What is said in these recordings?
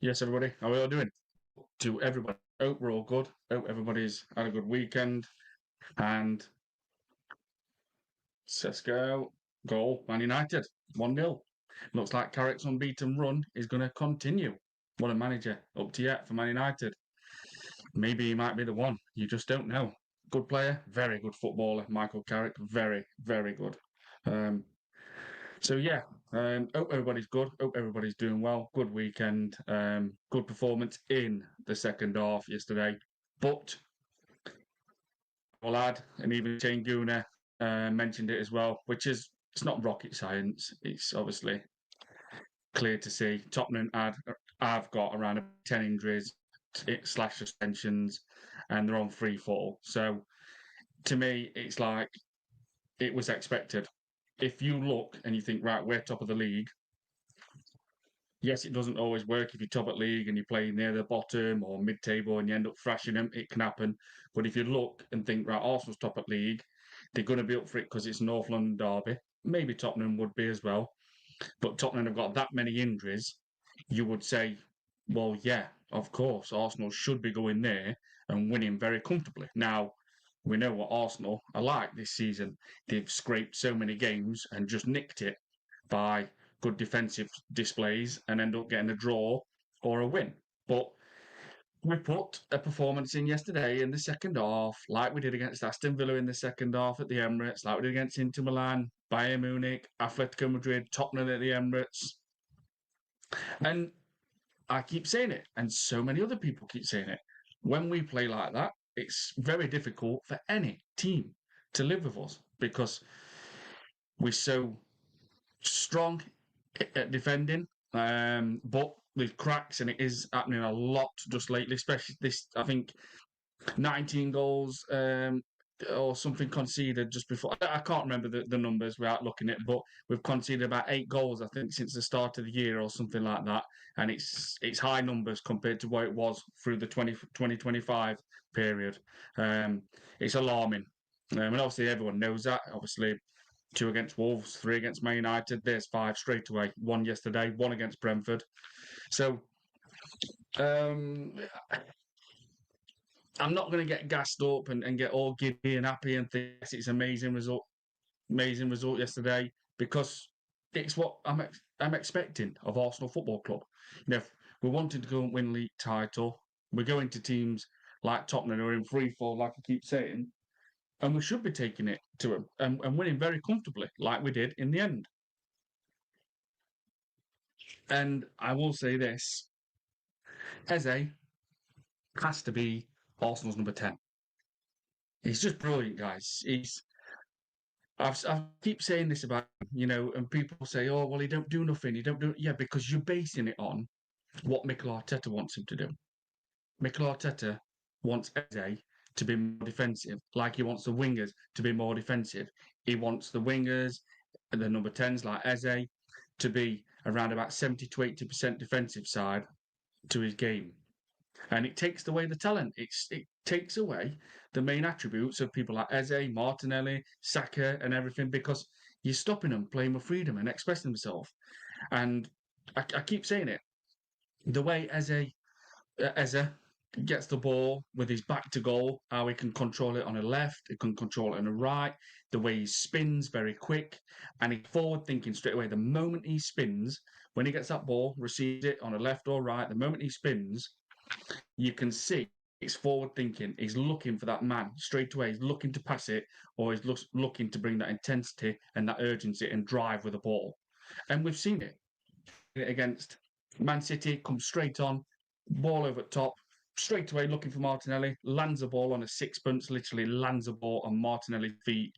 Yes, everybody. How are we all doing? To everybody. Hope we're all good. Hope everybody's had a good weekend. And Sesko goal, Man United, 1-0. Looks like Carrick's unbeaten run is going to continue. What a manager. Up to yet for Man United. Maybe he might be the one. You just don't know. Good player, very good footballer. Michael Carrick, very, very good. Um, So yeah, hope everybody's good. Hope everybody's doing well. Good weekend. Good performance in the second half yesterday. But lad, and even Shane Gooner mentioned it as well, which is it's not rocket science. It's obviously clear to see. Tottenham I've got around 10 injuries slash suspensions, and they're on free fall. So to me, it's like it was expected. If you look and you think, right, we're top of the league, yes, it doesn't always work if you're top at league and you play near the bottom or mid-table and you end up thrashing them. It can happen. But if you look and think, right, Arsenal's top at league, they're going to be up for it because it's North London derby. Maybe Tottenham would be as well. But Tottenham have got that many injuries. You would say, well, yeah, of course, Arsenal should be going there and winning very comfortably. Now, we know what Arsenal are like this season. They've scraped so many games and just nicked it by good defensive displays and end up getting a draw or a win. But we put a performance in yesterday in the second half, like we did against Aston Villa in the second half at the Emirates, like we did against Inter Milan, Bayern Munich, Atletico Madrid, Tottenham at the Emirates. And I keep saying it, and so many other people keep saying it. When we play like that, it's very difficult for any team to live with us because we're so strong at defending, but with cracks, and it is happening a lot just lately, especially this. I think 19 goals or something conceded just before. I can't remember the numbers without looking at it, but we've conceded about 8 goals, I think, since the start of the year or something like that. And it's high numbers compared to what it was through the 2025 period. It's alarming. And obviously, everyone knows that. Obviously, 2 against Wolves, 3 against Man United. There's 5 straight away. 1 yesterday, 1 against Brentford. So um, I'm not going to get gassed up and get all giddy and happy and think yes, it's amazing result yesterday because it's what I'm expecting of Arsenal Football Club. You know, if we're wanting to go and win league title, we're going to teams like Tottenham who are in free fall, like I keep saying, and we should be taking it to them and winning very comfortably, like we did in the end. And I will say this: Eze has to be Arsenal's number 10. He's just brilliant, guys. I keep saying this about him, and people say, "Oh, well, he don't do nothing. He don't do." Yeah, because you're basing it on what Mikel Arteta wants him to do. Mikel Arteta wants Eze to be more defensive, like he wants the wingers to be more defensive. He wants the wingers and the number 10s like Eze to be around about 70 to 80% defensive side to his game. And it takes away the talent. It takes away the main attributes of people like Eze, Martinelli, Saka, and everything because you're stopping them playing with freedom and expressing themselves. And I keep saying it. The way Eze gets the ball with his back to goal, how he can control it on the left, he can control it on the right, the way he spins very quick, and he's forward thinking straight away. The moment he spins, when he gets that ball, receives it on the left or right, the moment he spins, you can see it's forward thinking. He's looking for that man straight away. He's looking to pass it, or he's looking to bring that intensity and that urgency and drive with the ball. And we've seen it against Man City. Comes straight on, ball over the top, straight away looking for Martinelli. Lands a ball on a sixpence. Literally lands a ball on Martinelli's feet.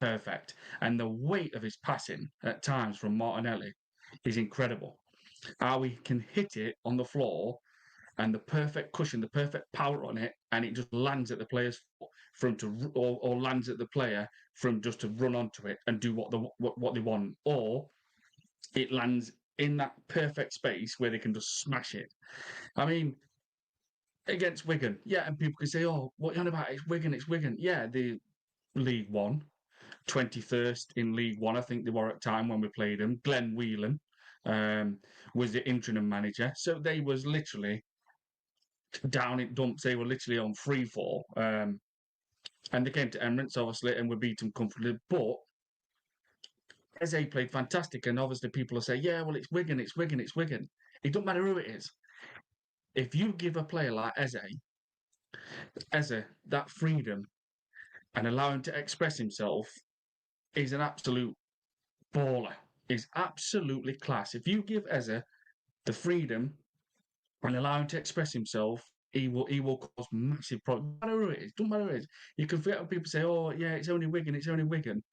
Perfect. And the weight of his passing at times from Martinelli is incredible. How he can hit it on the floor and the perfect cushion, the perfect power on it, and it just lands at the player's foot from to or lands at the player from just to run onto it and do what they want, or it lands in that perfect space where they can just smash it. I mean, against Wigan, yeah, and people can say, "Oh, what are you on about? It's Wigan, it's Wigan." Yeah, the League One, 21st in League One, I think they were at the time when we played them. Glenn Whelan, um, was the interim manager. So they was literally down in dumps. They were literally on free fall. And they came to Emirates, obviously, and were beaten comfortably. But Eze played fantastic. And obviously, people will say, yeah, well, it's Wigan, it's Wigan, it's Wigan. It doesn't matter who it is. If you give a player like Eze that freedom and allow him to express himself, he's an absolute baller. He's absolutely class. If you give Eze the freedom and allow him to express himself, he will cause massive problems. No matter who it is, don't matter who it is. You can forget when people say, "Oh, yeah, it's only Wigan, it's only Wigan."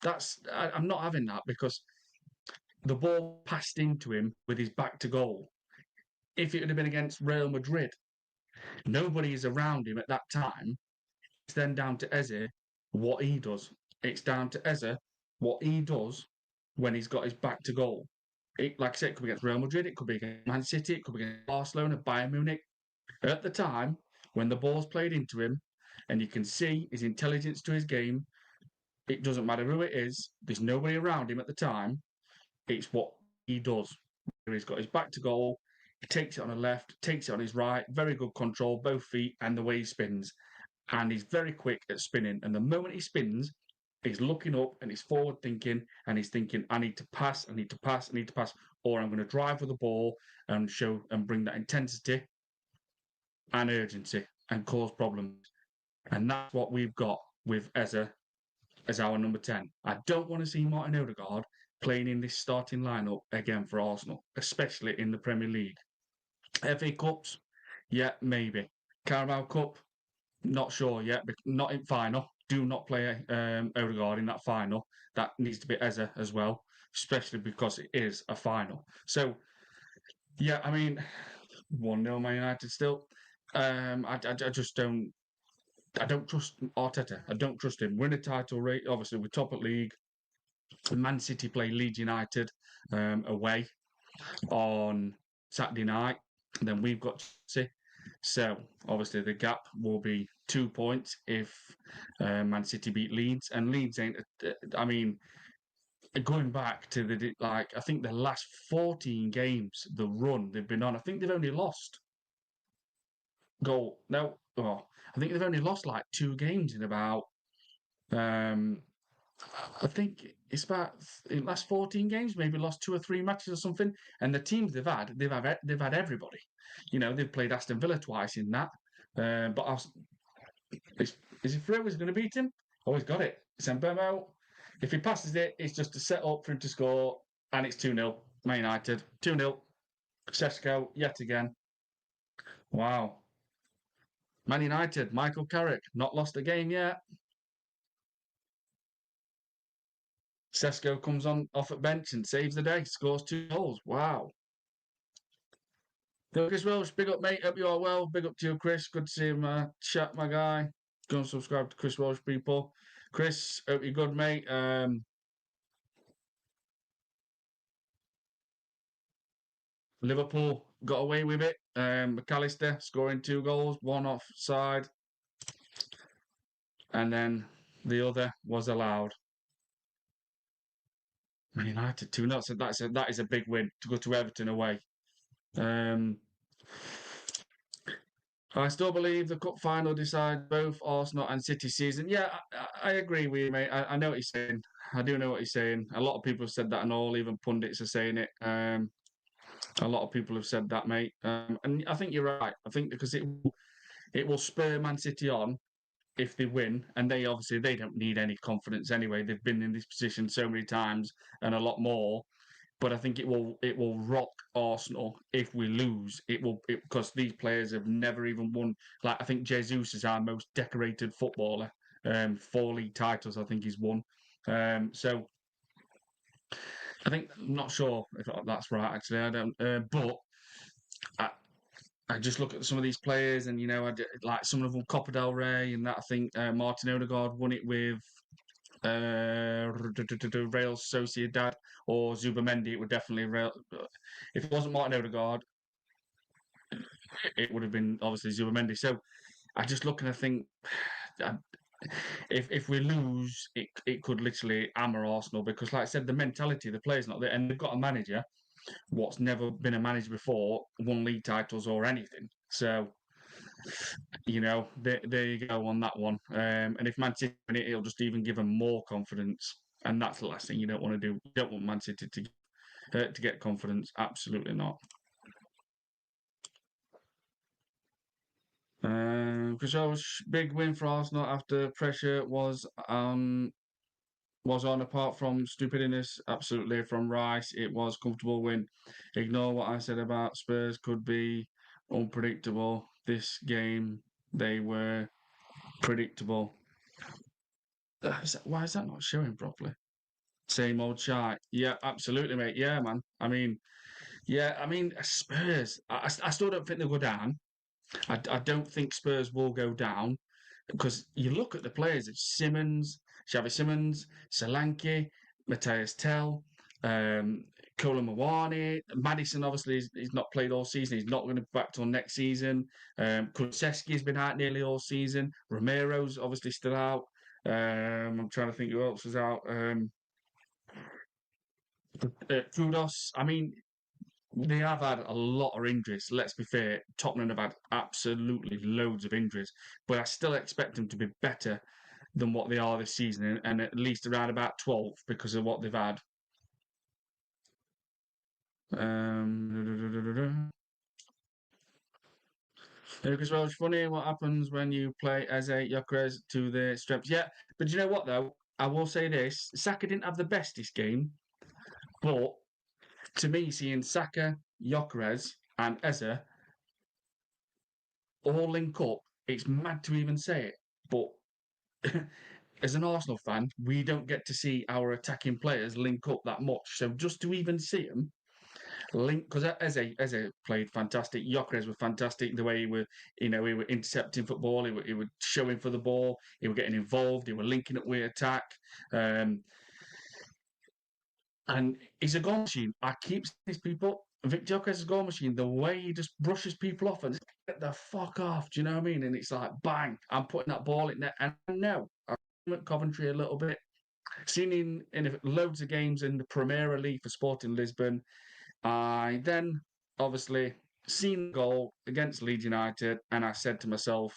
I'm not having that because the ball passed into him with his back to goal. If it would have been against Real Madrid, nobody is around him at that time. It's then down to Eze what he does. It's down to Eze what he does when he's got his back to goal. Like I said, it could be against Real Madrid, it could be against Man City, it could be against Barcelona, Bayern Munich. At the time, when the ball's played into him, and you can see his intelligence to his game, it doesn't matter who it is, there's nobody around him at the time, it's what he does. He's got his back to goal, he takes it on the left, takes it on his right, very good control, both feet, and the way he spins. And he's very quick at spinning. And the moment he spins, he's looking up and he's forward thinking and he's thinking, I need to pass, I need to pass, I need to pass, or I'm going to drive with the ball and show and bring that intensity and urgency and cause problems. And that's what we've got with Eze as our number 10. I don't want to see Martin Odegaard playing in this starting lineup again for Arsenal, especially in the Premier League. FA Cups, yeah, maybe. Carabao Cup, not sure yet, but not in final. Do not play Odegaard in that final. That needs to be Eze as well, especially because it is a final. So, yeah, I mean, 1-0 Man United still. I just don't. I don't trust Arteta. I don't trust him. Win a title rate, obviously, we're top at league. Man City play Leeds United away on Saturday night. And then we've got Chelsea. So obviously the gap will be 2 points if Man City beat Leeds, and Leeds ain't. I mean, going back to I think the last 14 games, the run they've been on, I think they've only lost goal. No, oh, I think they've only lost like 2 games in about. I think it's about in the last 14 games, maybe lost 2 or 3 matches or something. And the teams they've had everybody. You know, they've played Aston Villa twice in that. But is he through? Is he going to beat him? Oh, he's got it. It's Mbemo. If he passes it, it's just a set up for him to score, and it's 2-0. Man United 2-0. Šeško yet again. Wow. Man United. Michael Carrick not lost a game yet. Šeško comes on off at bench and saves the day. Scores 2 goals. Wow. Chris Welsh, big up, mate. Hope you are well. Big up to you, Chris. Good to see him chat, my guy. Go and subscribe to Chris Welsh, people. Chris, hope you're good, mate. Liverpool got away with it. McAllister scoring 2 goals, 1 offside. And then the other was allowed. Man United 2-0. So that is a big win to go to Everton away. I still believe the cup final decides both Arsenal and City season. Yeah, I agree with you, mate. I know what he's saying. I do know what he's saying. A lot of people have said that, and all, even pundits are saying it. A lot of people have said that, mate. And I think you're right. I think because it will spur Man City on if they win, and they don't need any confidence anyway. They've been in this position so many times and a lot more. But I think it will rock Arsenal if we lose. Because these players have never even won. Like, I think Jesus is our most decorated footballer. 4 league titles I think he's won. So I think, I'm not sure if that's right actually. I don't. But I just look at some of these players, and like some of them, Copa del Rey, and that I think Martin Odegaard won it with Real Sociedad or Zubamendi. It would definitely if it wasn't Martin Odegaard, it would have been obviously Zubamendi. So I just look and I think if we lose, it could literally hammer Arsenal because, like I said, the mentality of the players not there, and they've got a manager what's never been a manager before, won league titles or anything. So, there you go on that one. And if Man City win it, it'll just even give them more confidence. And that's the last thing you don't want to do. You don't want Man City to get confidence. Absolutely not. Because big win for Arsenal after pressure was on, apart from stupidness, absolutely, from Rice. It was comfortable win. Ignore what I said about Spurs could be unpredictable. This game, they were predictable. Why is that not showing properly? Same old shite. Yeah, absolutely, mate. Yeah, man. Spurs. I still don't think they'll go down. I don't think Spurs will go down because you look at the players, it's Xavi Simons, Solanke, Matthias Tell, um, Kolo Muani, Maddison obviously he's not played all season, he's not going to be back till next season. Kulusevski's been out nearly all season. Romero's obviously still out. I'm trying to think who else was out. Kudos. I mean, they have had a lot of injuries. Let's be fair. Tottenham have had absolutely loads of injuries, but I still expect them to be better than what they are this season, and at least around about 12th because of what they've had. Because well, it's funny what happens when you play Eze Gyökeres to the strips. Yeah, but you know what though? I will say this: Saka didn't have the best this game, but to me, seeing Saka, Gyökeres, and Eze all link up, it's mad to even say it, but as an Arsenal fan, we don't get to see our attacking players link up that much. So just to even see them link, because Eze played fantastic, Gyökeres were fantastic. The way he were intercepting football, he were showing for the ball, he were getting involved, he were linking up with attack. And he's a goal machine. I keep saying these people, Victor Gyökeres is a goal machine. The way he just brushes people off and get the fuck off. Do you know what I mean? And it's like, bang, I'm putting that ball in there. And I know, I at Coventry a little bit. Seen in loads of games in the Premier League for Sporting Lisbon. I then obviously seen the goal against Leeds United, and I said to myself,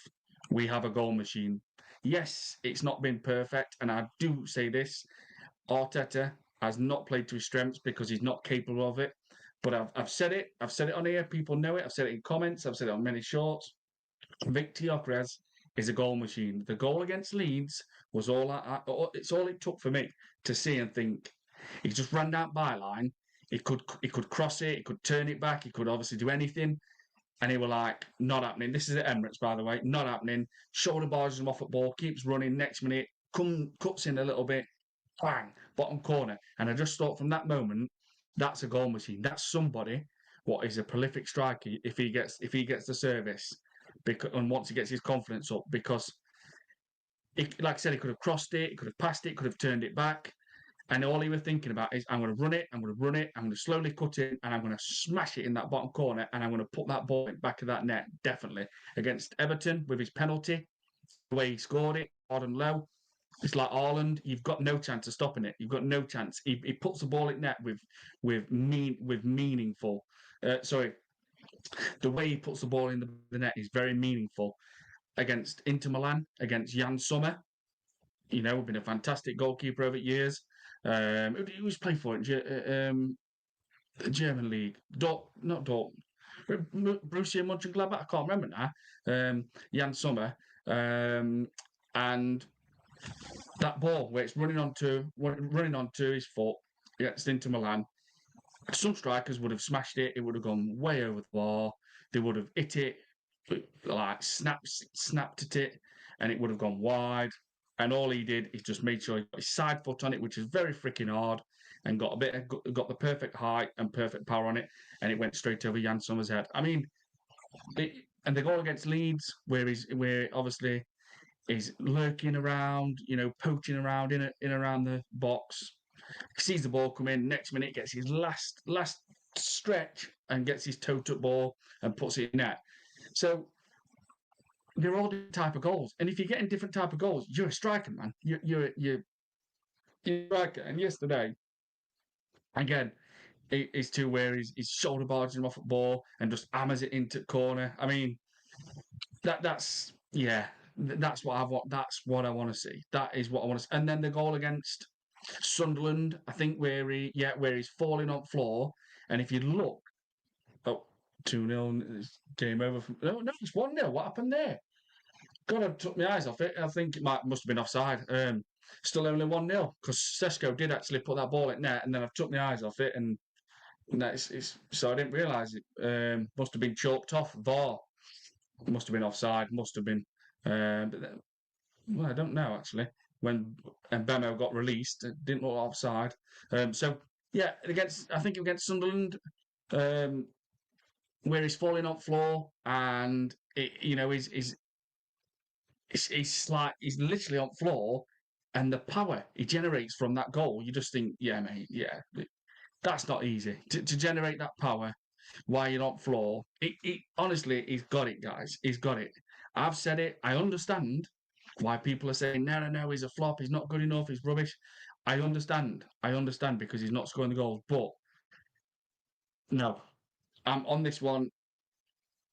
we have a goal machine. Yes, it's not been perfect, and I do say this, Arteta has not played to his strengths because he's not capable of it. But I've said it. I've said it on here. People know it. I've said it in comments. I've said it on many shorts. Victor Gyökeres is a goal machine. The goal against Leeds was it's all it took for me to see and think. He just ran down byline. He could cross it. He could turn it back. He could obviously do anything. And he were like, not happening. This is at Emirates, by the way. Not happening. Shoulder barges him off at ball. Keeps running. Next minute, cuts in a little bit. Bang, bottom corner. And I just thought from that moment, that's a goal machine. That's somebody what is a prolific striker if he gets the service, and once he gets his confidence up, because like I said, he could have crossed it, he could have passed it, could have turned it back, and all he was thinking about is, I'm going to run it, I'm going to run it, I'm going to slowly cut it, and I'm going to smash it in that bottom corner, and I'm going to put that ball in the back of that net, definitely. Against Everton with his penalty, the way he scored it, hard and low, it's like Haaland. You've got no chance of stopping it. You've got no chance. He puts the ball in net with meaningful. Sorry, the way he puts the ball in the net is very meaningful. Against Inter Milan, against Jan Sommer, been a fantastic goalkeeper over years. Who was playing for it? The German league. Not Dortmund. Borussia Mönchengladbach. I can't remember now. Jan Sommer. And that ball where it's running onto his foot against Inter Milan. Some strikers would have smashed it. It would have gone way over the bar. They would have hit it, like snapped at it, and it would have gone wide. And all he did is just made sure he got his side foot on it, which is very freaking hard, and got the perfect height and perfect power on it, and it went straight over Jan Sommer's head. I mean, and the goal against Leeds, where obviously is lurking around, poaching around in around the box. Sees the ball come in. Next minute, gets his last stretch and gets his toe-touch ball and puts it in net. So they're all different type of goals. And if you're getting different type of goals, you're a striker, man. You're a striker. And yesterday, again, He's too where he's shoulder barging him off the ball and just hammers it into the corner. I mean, that's yeah, that's what I want. That's what I want to see. That is what I want to see. And then the goal against Sunderland, I think where he's falling on floor, and if you look, oh, 2-0, game over. No, it's 1-0. What happened there? God, I took my eyes off it. I think it must have been offside. Still only 1-0 because Sesko did actually put that ball in net, and then I took my eyes off it, and so I didn't realise it. Must have been chalked off. VAR must have been offside. Must have been. But then, well, I don't know actually. When Bemo got released, it didn't look offside. So yeah, I think against Sunderland, um, where he's falling on floor and he's literally on floor, and the power he generates from that goal, you just think, yeah, mate, yeah, that's not easy to generate that power while you're on floor. Honestly, he's got it, guys. He's got it. I've said it. I understand why people are saying, no, he's a flop. He's not good enough. He's rubbish. I understand. Because he's not scoring the goals. But no, I'm on this one.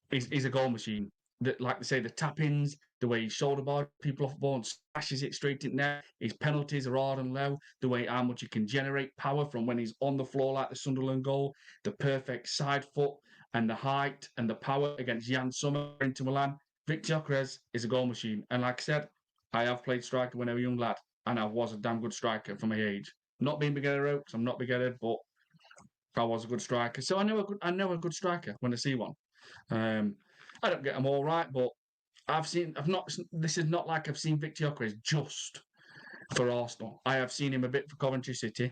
He's a goal machine. That, like they say, the tap-ins, the way he shoulder bar people off the ball and smashes it straight in there. His penalties are hard and low. The way how much he can generate power from when he's on the floor, like the Sunderland goal, the perfect side foot and the height and the power against Jan Sommer into Milan. Victor Gyökeres is a goal machine. And like I said, I have played striker when I was a young lad, and I was a damn good striker for my age. Not being big-headed because I'm not big-headed, but I was a good striker. So I know a good striker when I see one. I don't get them all right, but I've not. This is not like I've seen Victor Gyökeres just for Arsenal. I have seen him a bit for Coventry City.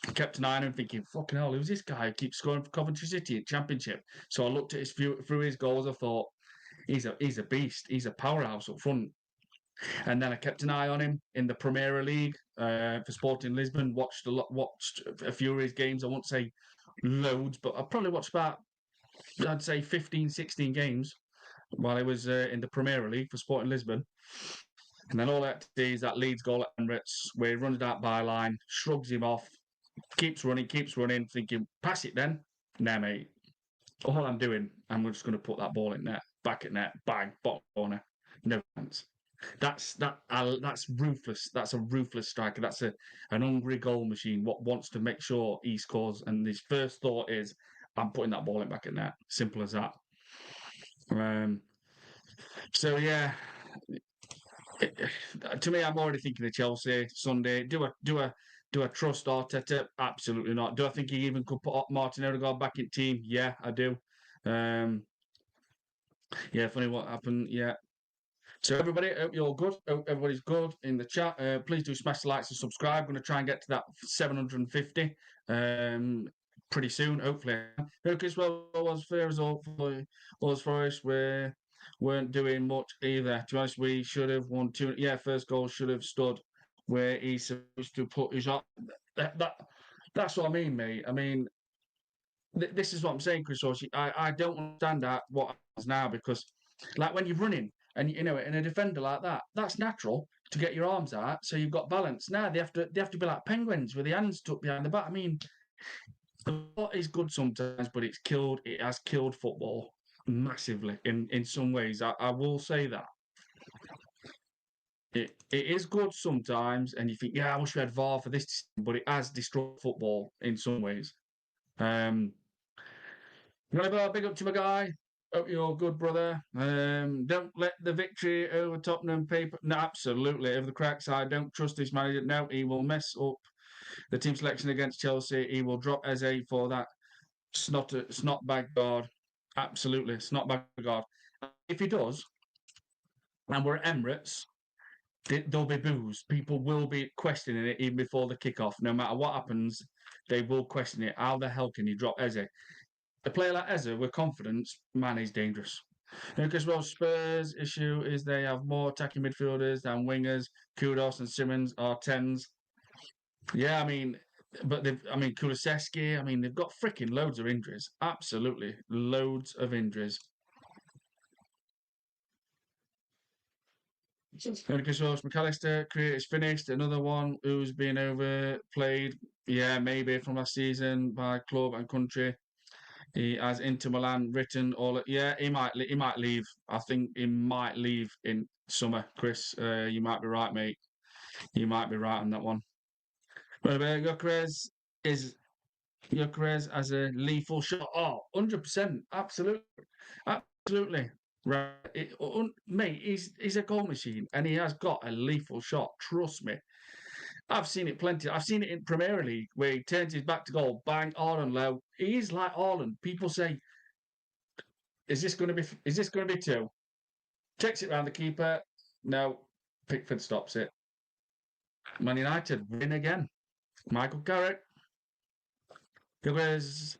I kept an eye on him, thinking, "Fucking hell, who's this guy who keeps scoring for Coventry City in Championship?" So I looked at through his goals. I thought, he's a beast. He's a powerhouse up front. And then I kept an eye on him in the Premier League for Sporting Lisbon. Watched a few of his games. I won't say loads, but I probably watched about, I'd say 15, 16 games while he was in the Premier League for Sporting Lisbon. And then all that is that Leeds goal at Emirates, where he runs that byline, shrugs him off, keeps running, thinking, pass it then. Nah, mate. All I'm doing, I'm just going to put that ball in net, back at net, bang, bottom corner. No chance. That's ruthless. That's a ruthless striker. That's an hungry goal machine. What wants to make sure he scores, and his first thought is, I'm putting that ball in back at net. Simple as that. So yeah, to me, I'm already thinking of Chelsea Sunday. Do I trust Arteta? Absolutely not. Do I think he even could put Martin Odegaard back in team? Yeah, I do. Yeah, funny what happened. Yeah. So everybody, hope you're all good. Hope everybody's good in the chat. Please do smash the likes and subscribe. I'm going to try and get to that 750 pretty soon, hopefully. Because well, was fair as all for us. We weren't doing much either. To be honest, we should have won 2. Yeah, first goal should have stood where he's supposed to put his up. That's what I mean, mate. I mean, this is what I'm saying, Chris Orsi. I don't understand what happens now, because, like, when you're running and in a defender like that, that's natural to get your arms out so you've got balance. Now they have to be like penguins with their hands tucked behind the back. I mean, the sport is good sometimes, but it has killed football massively in some ways. I will say that. It is good sometimes, and you think, yeah, I wish we had VAR for this, but it has destroyed football in some ways. Big up to my guy. Hope you're good, brother. Don't let the victory over Tottenham paper. No, absolutely. Over the cracks, I don't trust this manager. No, he will mess up the team selection against Chelsea. He will drop Eze for that snot bag guard. Absolutely, snot bag guard. If he does, and we're at Emirates, there'll be boos. People will be questioning it even before the kickoff. No matter what happens, they will question it. How the hell can you drop Eze? A player like Eze with confidence, man, he's dangerous. Because Spurs' issue is they have more attacking midfielders than wingers. Kudos and Simmons are 10s. Yeah, I mean, but Kulusevski, they've got freaking loads of injuries. Absolutely, loads of injuries. Chris Ross McAllister, career is finished. Another one who's been overplayed. Yeah, maybe from last season by club and country. He has Inter Milan written all. Yeah, he might. He might leave. I think he might leave in summer. Chris, you might be right, mate. You might be right on that one. But Gyökeres is Gyökeres as a lethal shot. Oh, 100%. Absolutely. Absolutely. Right. Mate, he's a goal machine and he has got a lethal shot. Trust me. I've seen it plenty. I've seen it in Premier League where he turns his back to goal, bang, Haaland low. He is like Haaland. People say, is this going to be two? Takes it round the keeper. No. Pickford stops it. Man United win again. Michael Carrick. Gyökeres.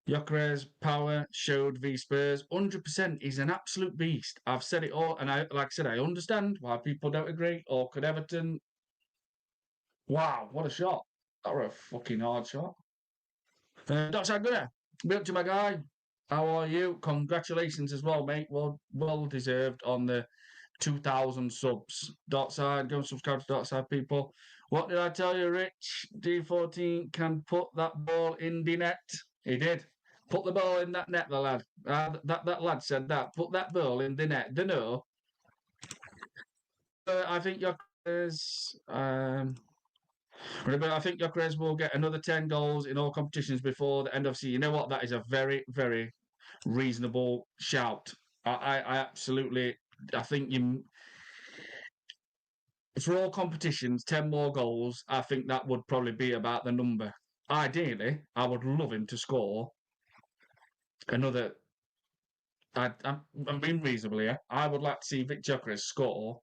Gyökeres power showed v Spurs. 100%. He's an absolute beast. I've said it all, and like I said, I understand why people don't agree. Or could Everton? Wow, what a shot! That was a fucking hard shot. That's how good. Be up to my guy. How are you? Congratulations as well, mate. Well deserved on the 2,000 subs. Dotside, go and subscribe to Dotside, people. What did I tell you, Rich? D14 can put that ball in the net. He did. Put the ball in that net, the lad. That lad said that. Put that ball in the net. Dunno. I think Gyökeres. I think Gyökeres will get another 10 goals in all competitions before the end of the season. You know what? That is a very, very reasonable shout. I absolutely. I think you. For all competitions, 10 more goals. I think that would probably be about the number. Ideally, I would love him to score another. I'm being reasonable here. I would like to see Vic Gyökeres score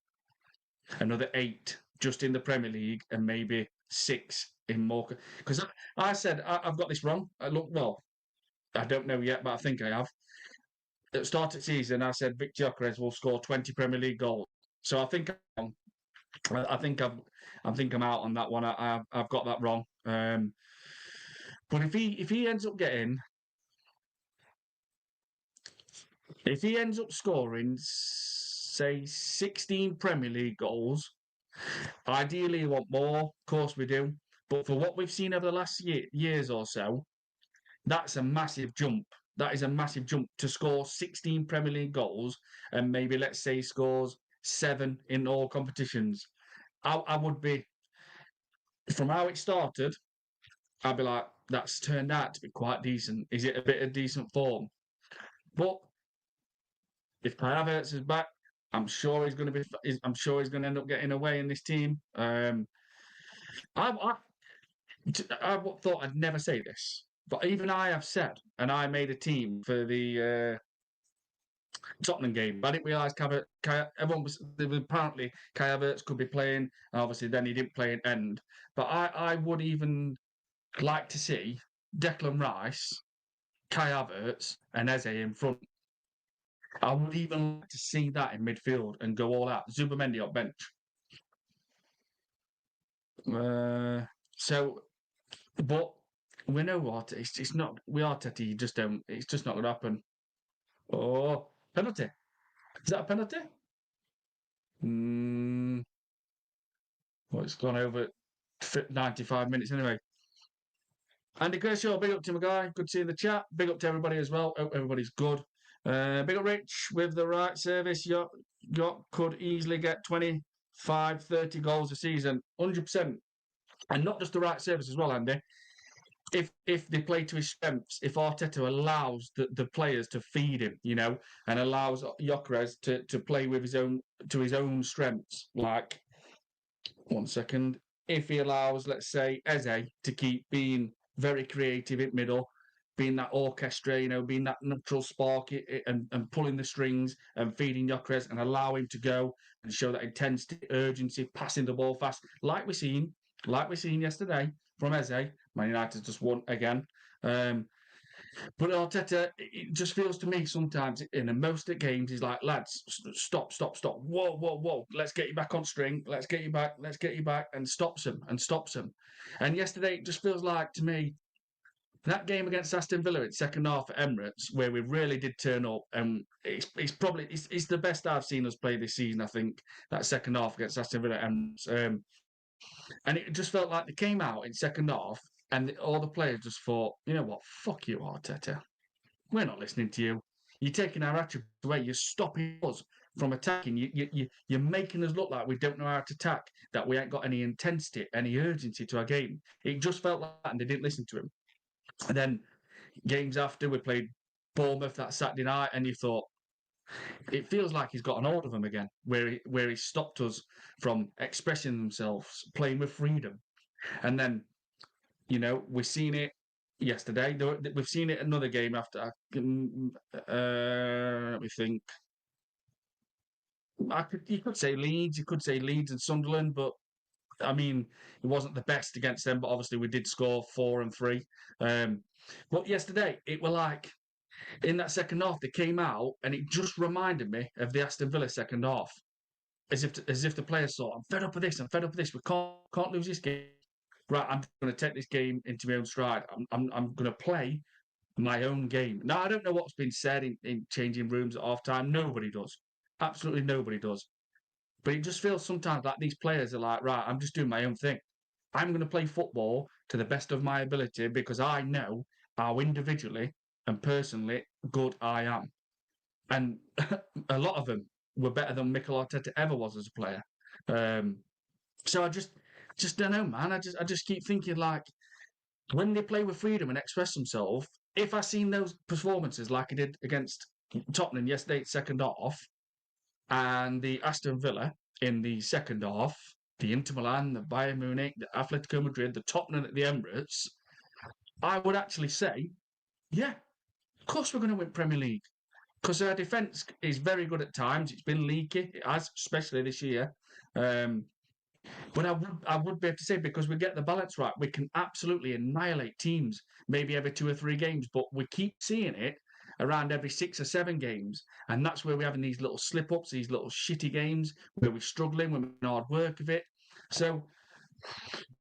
another 8 just in the Premier League and maybe 6 in more. Because I said I've got this wrong. I don't know yet, but I think I have. At the start of the season, I said Vic Gyökeres will score 20 Premier League goals. So I think I'm out on that one. I've got that wrong. But if he ends up scoring, say 16 Premier League goals, ideally you want more. Of course we do. But for what we've seen over the last years or so, that's a massive jump. That is a massive jump to score 16 Premier League goals and maybe let's say he scores 7 in all competitions. I would be, from how it started, I'd be like, that's turned out to be quite decent. Is it a bit of decent form? But if Kai Havertz is back, I'm sure he's going to be. I'm sure he's going to end up getting away in this team. I thought I'd never say this, but even I have said, and I made a team for the Tottenham game. But I didn't realise everyone was apparently Kai Havertz could be playing, and obviously then he didn't play an end. But I would even like to see Declan Rice, Kai Havertz, and Eze in front. I would even like to see that in midfield and go all out. Zubamendi on bench. But we know what it's not. We Arteta, you just don't. It's just not going to happen. Oh, penalty! Is that a penalty? Well, it's gone over 95 minutes anyway. Andy Kershaw, big up to my guy. Good to see you in the chat. Big up to everybody as well. Hope everybody's good. Big up Rich, with the right service, you could easily get 25, 30 goals a season, 100%. And not just the right service as well, Andy. If they play to his strengths, if Arteta allows the players to feed him, and allows Gyökeres to play with his own strengths, like 1 second, if he allows, let's say, Eze to keep being very creative in middle, being that orchestra, being that natural spark and pulling the strings and feeding Gyökeres and allow him to go and show that intensity, urgency, passing the ball fast, like we seen yesterday from Eze. Man United just won again. But Arteta, it just feels to me sometimes in most of the games, he's like, lads, stop. Whoa. Let's get you back on string. Let's get you back. And stops him. And yesterday, it just feels like to me, that game against Aston Villa in second half at Emirates, where we really did turn up, and it's probably it's the best I've seen us play this season. I think that second half against Aston Villa at Emirates, and it just felt like they came out in second half, and all the players just thought, you know what, fuck you, Arteta. We're not listening to you. You're taking our attributes away. You're stopping us from attacking. You're making us look like we don't know how to attack, that we ain't got any intensity, any urgency to our game. It just felt like that, and they didn't listen to him. And then games after, we played Bournemouth that Saturday night, and you thought, it feels like he's got an hold of them again, where he stopped us from expressing themselves, playing with freedom. And then, we've seen it yesterday. We've seen it another game after. Let me think. You could say Leeds, and Sunderland, but I mean, it wasn't the best against them. But obviously, we did score 4 and 3. But yesterday, it were like in that second half, they came out, and it just reminded me of the Aston Villa second half, as if the players thought, "I'm fed up with this. I'm fed up with this. We can't lose this game. Right, I'm going to take this game into my own stride. I'm going to play my own game." Now, I don't know what's been said in changing rooms at half time. Nobody does. Absolutely nobody does. But it just feels sometimes like these players are like, right, I'm just doing my own thing. I'm going to play football to the best of my ability because I know how individually and personally good I am. And a lot of them were better than Mikel Arteta ever was as a player. So I just don't know, man. I just keep thinking like, when they play with freedom and express themselves, if I seen those performances like I did against Tottenham yesterday, second half, and the Aston Villa in the second half, the Inter Milan, the Bayern Munich, the Atletico Madrid, the Tottenham at the Emirates, I would actually say, yeah, of course we're going to win Premier League. Because our defence is very good at times. It's been leaky. It has, especially this year. But I would be able to say, because we get the balance right, we can absolutely annihilate teams, maybe every 2 or 3 games, but we keep seeing it around every 6 or 7 games. And that's where we're having these little slip-ups, these little shitty games, where we're struggling, we're making hard work of it. So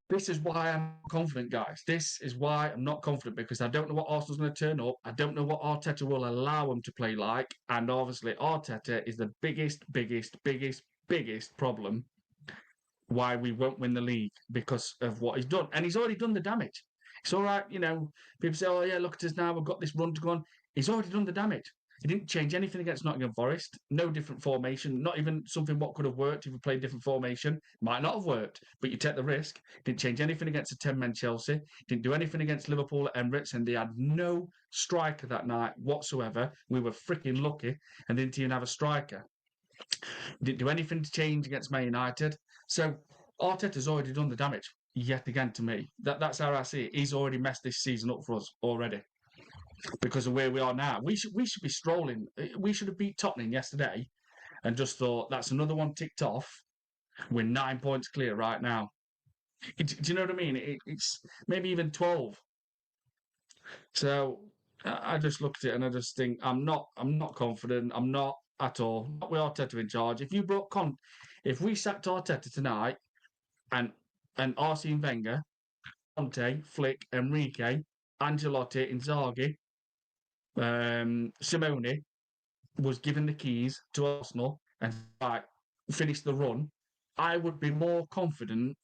this is why I'm confident, guys. This is why I'm not confident, because I don't know what Arsenal's going to turn up. I don't know what Arteta will allow them to play like. And obviously, Arteta is the biggest problem why we won't win the league, because of what he's done. And he's already done the damage. It's all right, people say, oh, yeah, look at us now. We've got this run to go on. He's already done the damage. He didn't change anything against Nottingham Forest. No different formation. Not even something what could have worked if we played different formation. Might not have worked, but you take the risk. Didn't change anything against a 10-man Chelsea. Didn't do anything against Liverpool at Emirates, and they had no striker that night whatsoever. We were freaking lucky and didn't even have a striker. Didn't do anything to change against Man United. So Arteta's already done the damage yet again to me. That's how I see it. He's already messed this season up for us already because of where we are now. We should be strolling. We should have beat Tottenham yesterday and just thought, that's another one ticked off. We're 9 points clear right now. Do you know what I mean? It's maybe even 12. So I just look at it and I just think, I'm not confident. I'm not at all. Not with Arteta in charge. If we sacked Arteta tonight, and Arsene Wenger, Conte, Flick, Enrique, Ancelotti, Inzaghi, Simone was given the keys to Arsenal and finish the run, I would be more confident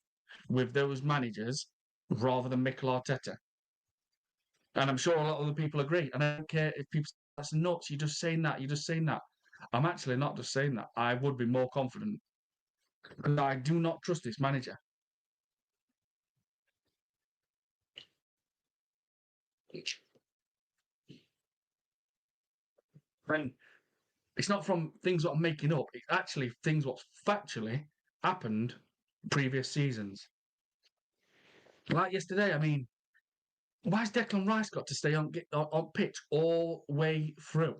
with those managers rather than Mikel Arteta. And I'm sure a lot of other people agree. And I don't care if people say, that's nuts, you're just saying that. I'm actually not just saying that. I would be more confident. Because I do not trust this manager. And it's not from things that I'm making up. It's actually things what's factually happened previous seasons. Like yesterday, I mean, why has Declan Rice got to stay on pitch all the way through?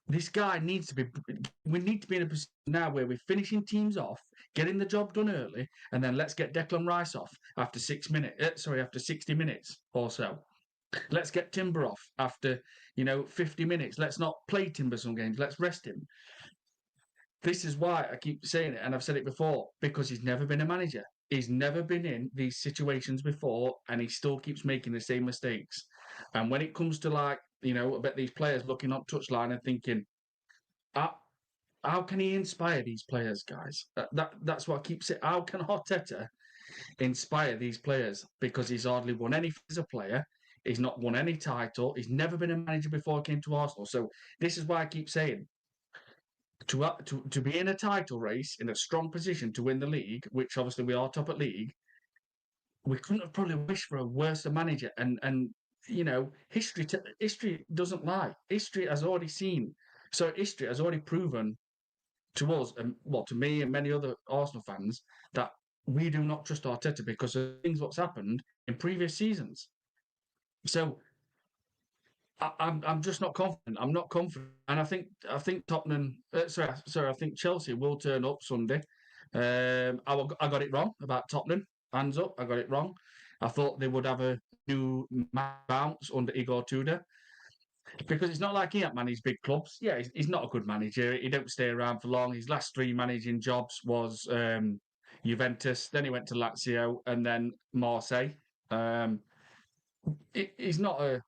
This guy needs to be. We need to be in a position now where we're finishing teams off, getting the job done early, and then let's get Declan Rice off after 6 minutes. After 60 minutes or so. Let's get Timber off after 50 minutes. Let's not play Timber some games. Let's rest him. This is why I keep saying it, and I've said it before, because he's never been a manager. He's never been in these situations before, and he still keeps making the same mistakes. And when it comes to like, I bet these players looking up touchline and thinking, how, how can he inspire these players, guys? That's what I keep saying. How can Arteta inspire these players? Because he's hardly won anything as a player. He's not won any title. He's never been a manager before he came to Arsenal. So this is why I keep saying to be in a title race in a strong position to win the league, which obviously we are top at league, we couldn't have probably wished for a worse manager. And history doesn't lie. History has already seen. So history has already proven to us, and well, to me and many other Arsenal fans, that we do not trust Arteta because of things what's happened in previous seasons. So I'm just not confident. I'm not confident, and I think Tottenham. Sorry. I think Chelsea will turn up Sunday. I got it wrong about Tottenham. Hands up, I got it wrong. I thought they would have a new bounce under Igor Tudor because it's not like he ain't managed big clubs. Yeah, he's not a good manager. He don't stay around for long. His last 3 managing jobs was Juventus. Then he went to Lazio and then Marseille. Um, he's not a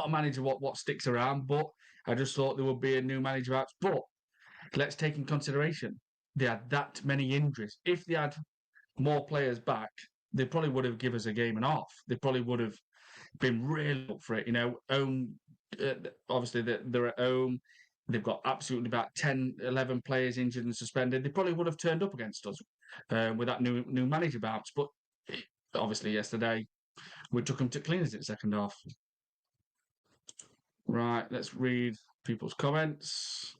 manager what sticks around, but I just thought there would be a new manager out. But let's take in consideration they had that many injuries. If they had more players back, they probably would have given us a game and a half. They probably would have been really up for it. Obviously they're at home. They've got absolutely about 10, 11 players injured and suspended. They probably would have turned up against us with that new manager bounce. But obviously yesterday we took them to cleaners in the second half. Right, let's read people's comments.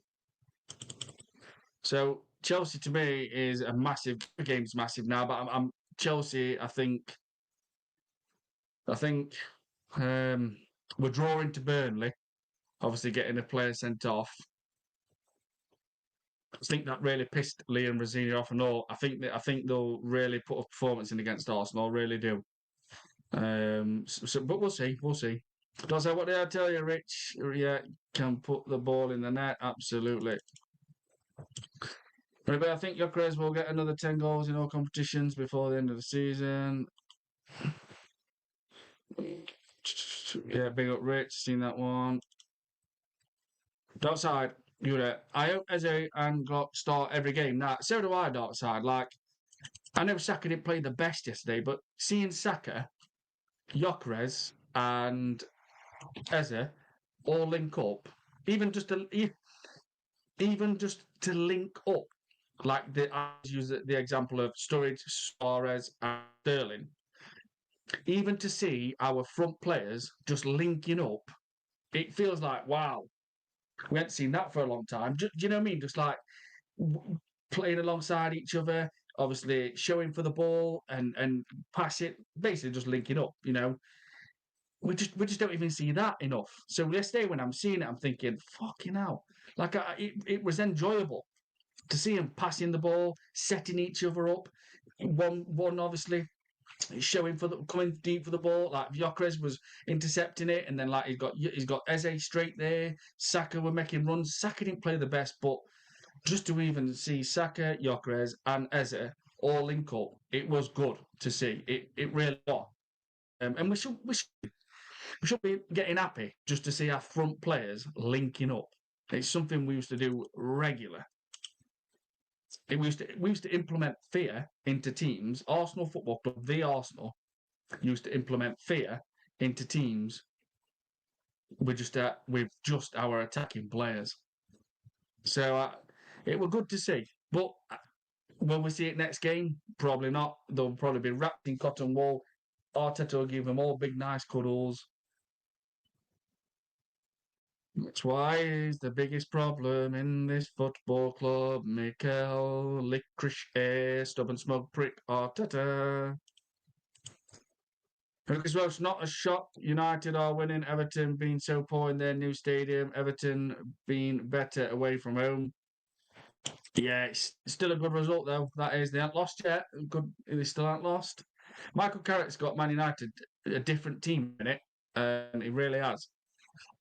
So Chelsea to me is a massive. The game's massive now, but I'm Chelsea. I think we're drawing to Burnley. Obviously, getting a player sent off. I think that really pissed Liam Rosini off and all. I think they'll really put a performance in against Arsenal. I really do. But we'll see. We'll see. Does that what did I tell you, Rich? Yeah, can put the ball in the net. Absolutely. But I think Gyökeres will get another 10 goals in all competitions before the end of the season. Yeah, big up Rich. Seen that one. Dark side, I hope Eze and Glock start every game. Now, so do I, Dark side. Like, I know Saka didn't play the best yesterday, but seeing Saka, Gyökeres, and Eze all link up, even just to link up, like I use the example of Sturridge, Suarez, and Sterling. Even to see our front players just linking up, it feels like wow. We hadn't seen that for a long time. Do you know what I mean? Just like playing alongside each other, obviously showing for the ball and pass it, basically just linking up. We just don't even see that enough. So yesterday when I'm seeing it, I'm thinking, fucking hell, like it was enjoyable to see them passing the ball, setting each other up. One obviously showing coming deep for the ball. Like Gyökeres was intercepting it, and then like he's got Eze straight there. Saka were making runs. Saka didn't play the best, but just to even see Saka, Gyökeres, and Eze all link up, it was good to see. It really was. And we should be getting happy just to see our front players linking up. It's something we used to do regular. We used to implement fear into teams. Arsenal Football Club, the Arsenal, used to implement fear into teams with just our attacking players. So it was good to see. But will we see it next game? Probably not. They'll probably be wrapped in cotton wool. Arteta will give them all big, nice cuddles. That's why is the biggest problem in this football club. Mikel, licorice air, stubborn smug prick, Arteta. Because well, it's not a shock. United are winning. Everton being so poor in their new stadium. Everton being better away from home. Yeah, it's still a good result though. That is, they haven't lost yet. Good, they still haven't lost. Michael Carrick's got Man United a different team in it, and he really has.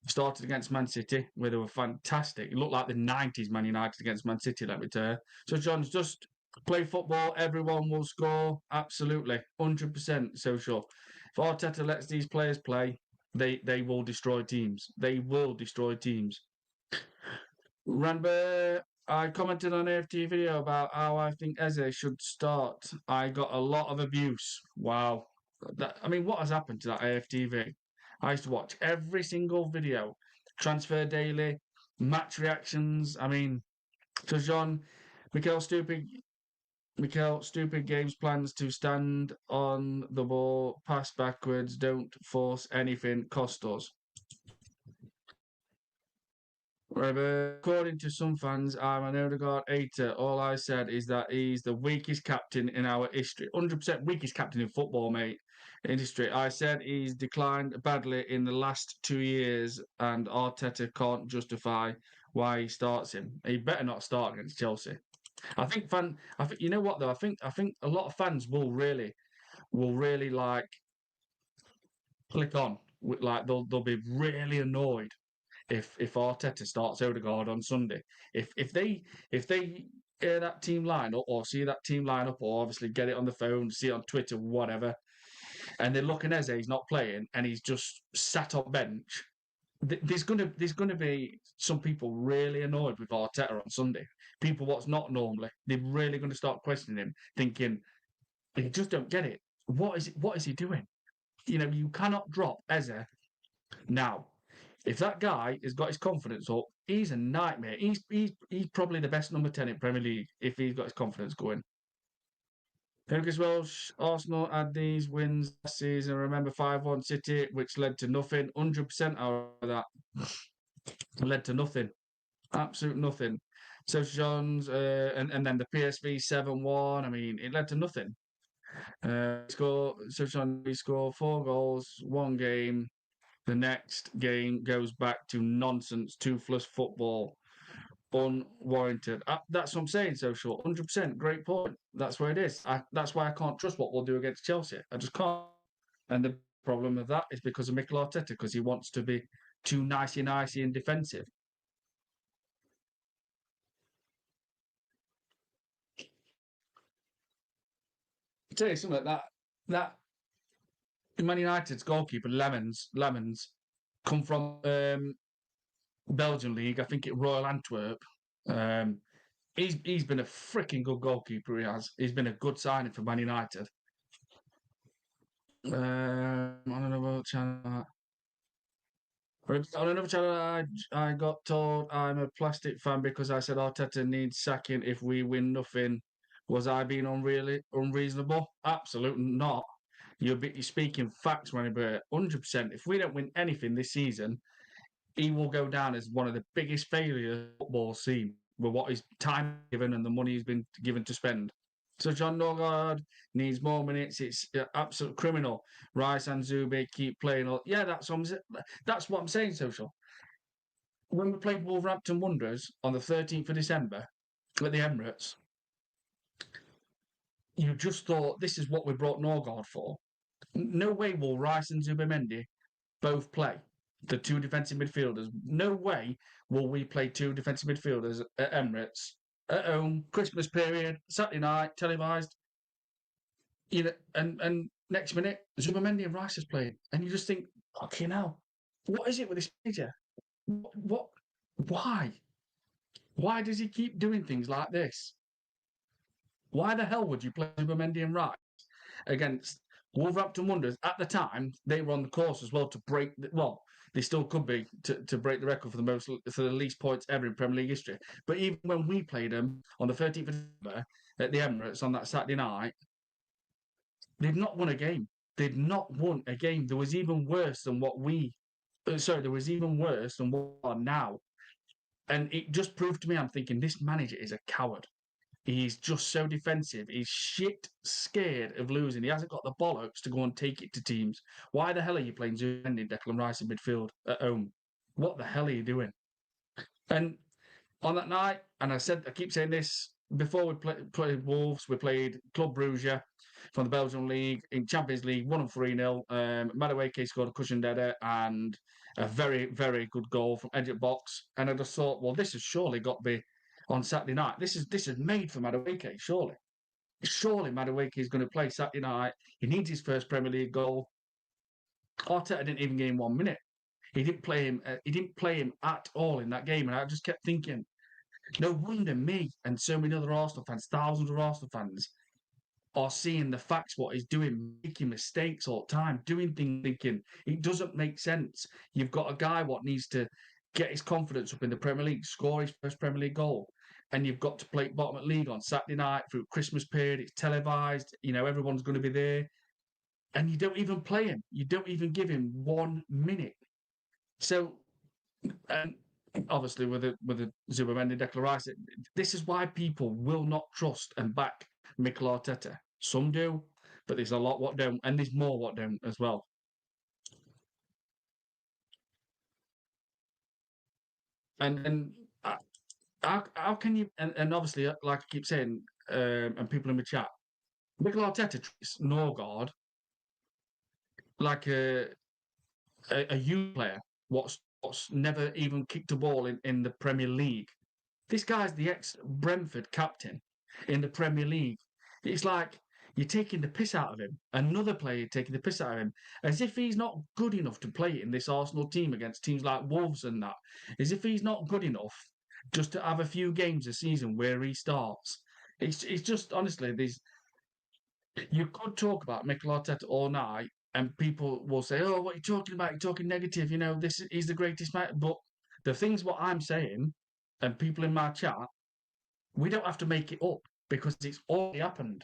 Started against Man City, where they were fantastic. It looked like the 90s Man United against Man City, let me tell you. So John's just Play football, everyone will score. Absolutely, 100% social. If Arteta lets these players play, they will destroy teams. They will destroy teams. Remember, I commented on AFT video about how I think Eze should start. I got a lot of abuse. Wow. I mean, what has happened to that AFTV? I used to watch every single video, transfer daily, match reactions. I mean, so John, Mikel Stupid, Mikel Stupid games plans to stand on the ball, pass backwards, don't force anything, cost us. According to some fans, I'm an Odegaard hater. All I said is that he's the weakest captain in our history. 100% weakest captain in football, mate. In history. I said he's declined badly in the last 2 years, and Arteta can't justify why he starts him. He better not start against Chelsea. I think you know what though. I think a lot of fans will really like click on. Like they'll be really annoyed if Arteta starts Odegaard on Sunday. If they hear that team line up or see that team line up or obviously get it on the phone, see it on Twitter, whatever, and they look at Eze, he's not playing, and he's just sat on bench. There's gonna be some people really annoyed with Arteta on Sunday. People what's not normally. They're really going to start questioning him, thinking they just don't get it. What is he doing? You cannot drop Eze now. If that guy has got his confidence up, he's a nightmare. He's probably the best number 10 in Premier League if he's got his confidence going. Lucas Welsh, Arsenal had these wins last season. Remember 5-1 City, which led to nothing. 100% out of that. Led to nothing. Absolute nothing. So John's and then the PSV 7-1. I mean, it led to nothing. We score 4 goals, one game. The next game goes back to nonsense, toothless football, unwarranted. That's what I'm saying, Social. 100%, great point. That's where it is. That's why I can't trust what we'll do against Chelsea. I just can't. And the problem with that is because of Mikel Arteta, because he wants to be too nicey and defensive. I'll tell you something, that Man United's goalkeeper, Lemons, come from Belgian league, I think at Royal Antwerp. Um, he's been a freaking good goalkeeper. He has. He's been a good signing for Man United. On another channel, I got told I'm a plastic fan because I said Arteta needs sacking if we win nothing. Was I being unreasonable? Absolutely not. You're speaking facts, Rennie, 100%. If we don't win anything this season, he will go down as one of the biggest failures football scene with what his time given and the money he's been given to spend. So John Norgard needs more minutes. It's absolute criminal. Rice and Zube keep playing. Yeah, that's what I'm saying, Social. When we played Wolverhampton Wanderers on the 13th of December at the Emirates, you just thought this is what we brought Norgard for. No way will Rice and Zubimendi both play. The two defensive midfielders. No way will we play two defensive midfielders at Emirates at home, Christmas period, Saturday night, televised. And next minute, Zubimendi and Rice is playing, and you just think, fucking hell, what is it with this manager? What? Why? Why does he keep doing things like this? Why the hell would you play Zubimendi and Rice against Wolverhampton Wanderers? At the time, they were on the course as well to break. They still could be to break the record for the least points ever in Premier League history. But even when we played them on the 13th of December at the Emirates on that Saturday night, they'd not won a game. They'd not won a game. There was even worse than what we. There was even worse than what we are now. And it just proved to me, I'm thinking, this manager is a coward. He's just so defensive. He's shit scared of losing. He hasn't got the bollocks to go and take it to teams. Why the hell are you playing Zubimendi and Declan Rice in midfield at home? What the hell are you doing? And on that night, and I keep saying this, before we played Wolves, we played Club Brugge from the Belgian League in Champions League, won them 3-0. Madueke scored a cushioned header and a very, very good goal from edge of box. And I just thought, well, this has surely got to be on Saturday night. This is made for Madueke, surely. Surely Madueke is going to play Saturday night. He needs his first Premier League goal. Arteta didn't even give him 1 minute. He didn't play him. He didn't play him at all in that game, and I just kept thinking, no wonder me and so many other Arsenal fans, thousands of Arsenal fans, are seeing the facts, what he's doing, making mistakes all the time, doing things, thinking it doesn't make sense. You've got a guy what needs to get his confidence up in the Premier League, score his first Premier League goal, and you've got to play bottom of the league on Saturday night through Christmas period. It's televised, everyone's going to be there, and you don't even play him. You don't even give him 1 minute. So, and obviously with the Zubimendi declaration, this is why people will not trust and back Mikel Arteta. Some do, but there's a lot what don't, and there's more what don't as well. And how can you? And obviously, like I keep saying, and people in the chat, Mikel Arteta treats Norgard like a youth player. What's never even kicked a ball in the Premier League. This guy's the ex-Brentford captain in the Premier League. It's like you're taking the piss out of him. Another player taking the piss out of him, as if he's not good enough to play in this Arsenal team against teams like Wolves and that. As if he's not good enough just to have a few games a season where he starts. It's just honestly, you could talk about Mikel Arteta all night, and people will say, "Oh, what are you talking about? You're talking negative. He's the greatest man." But the things what I'm saying, and people in my chat, we don't have to make it up because it's already happened.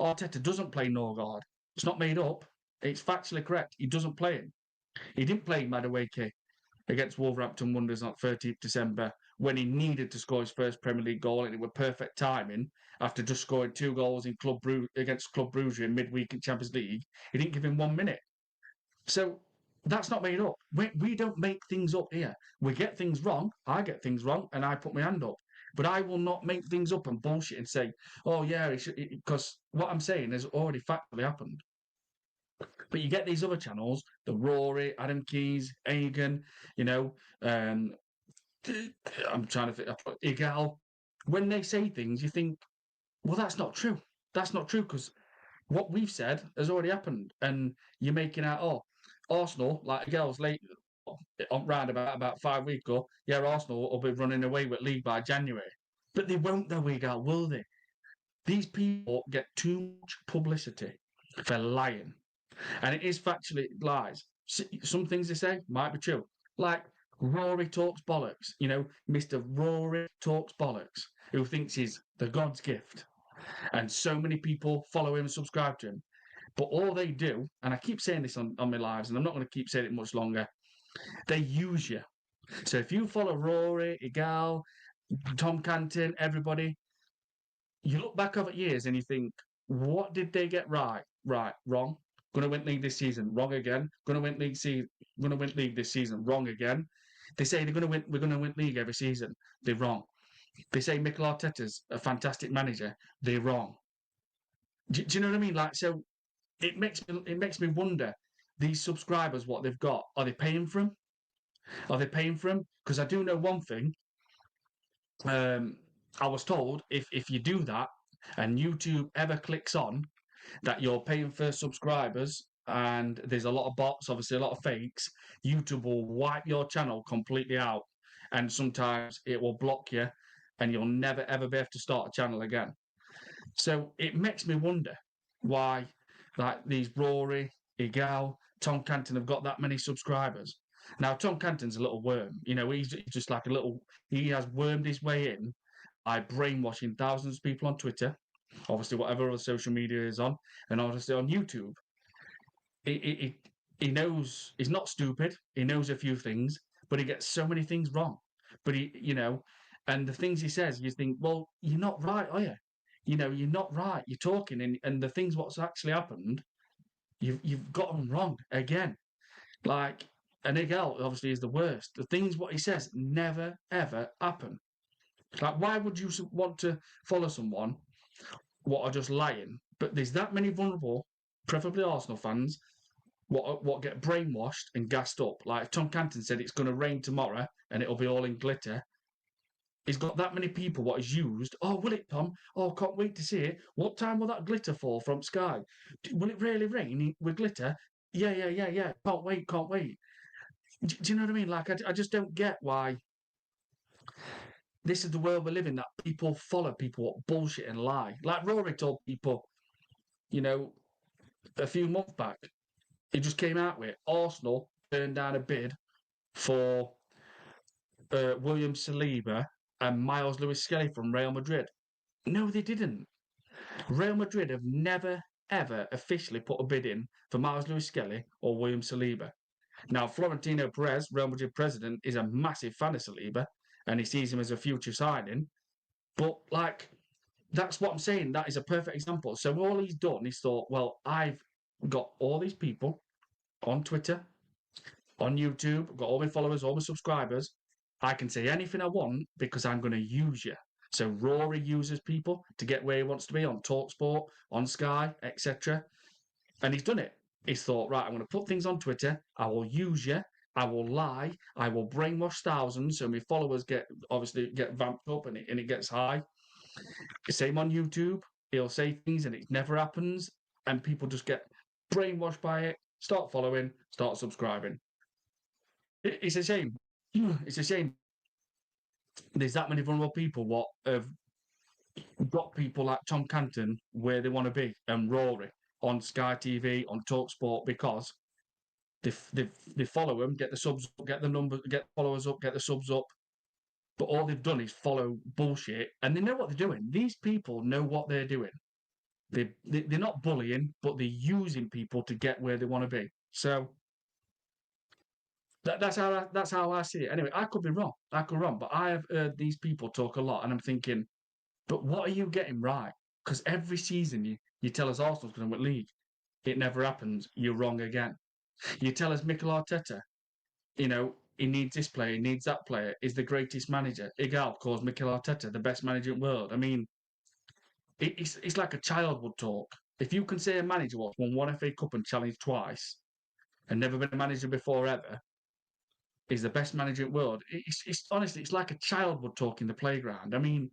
Arteta doesn't play Norgard. It's not made up. It's factually correct. He doesn't play him. He didn't play Madueke against Wolverhampton Wanderers on 30th December when he needed to score his first Premier League goal, and it was perfect timing after just scoring 2 goals in against Club Brugge in midweek in Champions League. He didn't give him 1 minute. So that's not made up. We don't make things up here. We get things wrong. I get things wrong, and I put my hand up. But I will not make things up and bullshit and say, "Oh yeah," because what I'm saying has already factually happened. But you get these other channels, the Rory, Adam Keys, Egan, I'm trying to think, Igal. When they say things, you think, well, that's not true. That's not true because what we've said has already happened, and you're making out, Arsenal, like Igal's late on round about 5 weeks ago. Yeah, Arsenal will be running away with league by January, but they won't, though, Igal, will they? These people get too much publicity for lying. And it is factually lies. Some things they say might be true. Like Rory talks bollocks, Mr. Rory talks bollocks, who thinks he's the God's gift. And so many people follow him and subscribe to him. But all they do, and I keep saying this on my lives, and I'm not going to keep saying it much longer, they use you. So if you follow Rory, Igal, Tom Canton, everybody, you look back over years and you think, what did they get right? Right, wrong. Going to win league this season, wrong again. Going to win league this season, wrong again. They say we're going to win league every season. They're wrong. They say Mikel Arteta's a fantastic manager. They're wrong. Do you know what I mean? Like, so it makes me wonder. These subscribers, what they've got, are they paying for them? Are they paying for them? Because I do know one thing. I was told if you do that and YouTube ever clicks on that you're paying for subscribers and there's a lot of bots, obviously a lot of fakes, YouTube will wipe your channel completely out, and sometimes it will block you and you'll never ever be able to start a channel again. So it makes me wonder why like these Rory, Igal, Tom Canton have got that many subscribers. Now Tom Canton's a little worm, he's just like he has wormed his way in by brainwashing thousands of people on Twitter, obviously whatever other social media is on, and obviously on YouTube. He knows he's not stupid. He knows a few things, but he gets so many things wrong. But and the things he says, you think, well, you're not right, are you? You're not right. You're talking, and the things what's actually happened, you've got them wrong again. Like, and Miguel obviously is the worst. The things what he says never ever happen. Like, why would you want to follow someone what are just lying? But there's that many vulnerable, preferably Arsenal fans, what get brainwashed and gassed up. Like Tom Canton said, it's going to rain tomorrow and it'll be all in glitter. He's got that many people what he's used. Oh, will it, Tom? Oh, can't wait to see it. What time will that glitter fall from sky? Will it really rain with glitter? Yeah, yeah, yeah, yeah. Can't wait, can't wait. Do you know what I mean? Like, I just don't get why this is the world we live in, that people follow people what bullshit and lie. Like Rory told people, you know, a few months back, he just came out with Arsenal turned down a bid for William Saliba and Miles Lewis Skelly from Real Madrid. No, they didn't. Real Madrid have never, ever officially put a bid in for Miles Lewis Skelly or William Saliba. Now, Florentino Perez, Real Madrid president, is a massive fan of Saliba and he sees him as a future signing. But, like, that's what I'm saying. That is a perfect example. So, all he's done, he's thought, well, I've got all these people on Twitter, on YouTube, I've got all my followers, all my subscribers. I can say anything I want because I'm going to use you. So Rory uses people to get where he wants to be on TalkSport, on Sky, etc. And he's done it. He's thought, right, I'm going to put things on Twitter. I will use you. I will lie. I will brainwash thousands. So my followers get vamped up and it gets high. Same on YouTube. He'll say things and it never happens. And people just get brainwashed by it, start following, start subscribing. It's a shame. It's a shame. There's that many vulnerable people what have got people like Tom Canton where they want to be and Rory on Sky TV, on TalkSport, because they follow them, get the subs, get the numbers, get followers up, get the subs up. But all they've done is follow bullshit, and they know what they're doing. These people know what they're doing. They're not bullying, but they're using people to get where they want to be. So that's how I see it. Anyway, I could be wrong. I could be wrong, but I have heard these people talk a lot, and I'm thinking, but what are you getting right? Because every season you tell us Arsenal's going to win league, it never happens. You're wrong again. You tell us Mikel Arteta, he needs this player, he needs that player, is the greatest manager. Odegaard calls Mikel Arteta the best manager in the world. I mean, it's like a child would talk. If you can say a manager what's won one FA Cup and challenged twice and never been a manager before ever, is the best manager in the world. It's honestly, it's like a child would talk in the playground. I mean,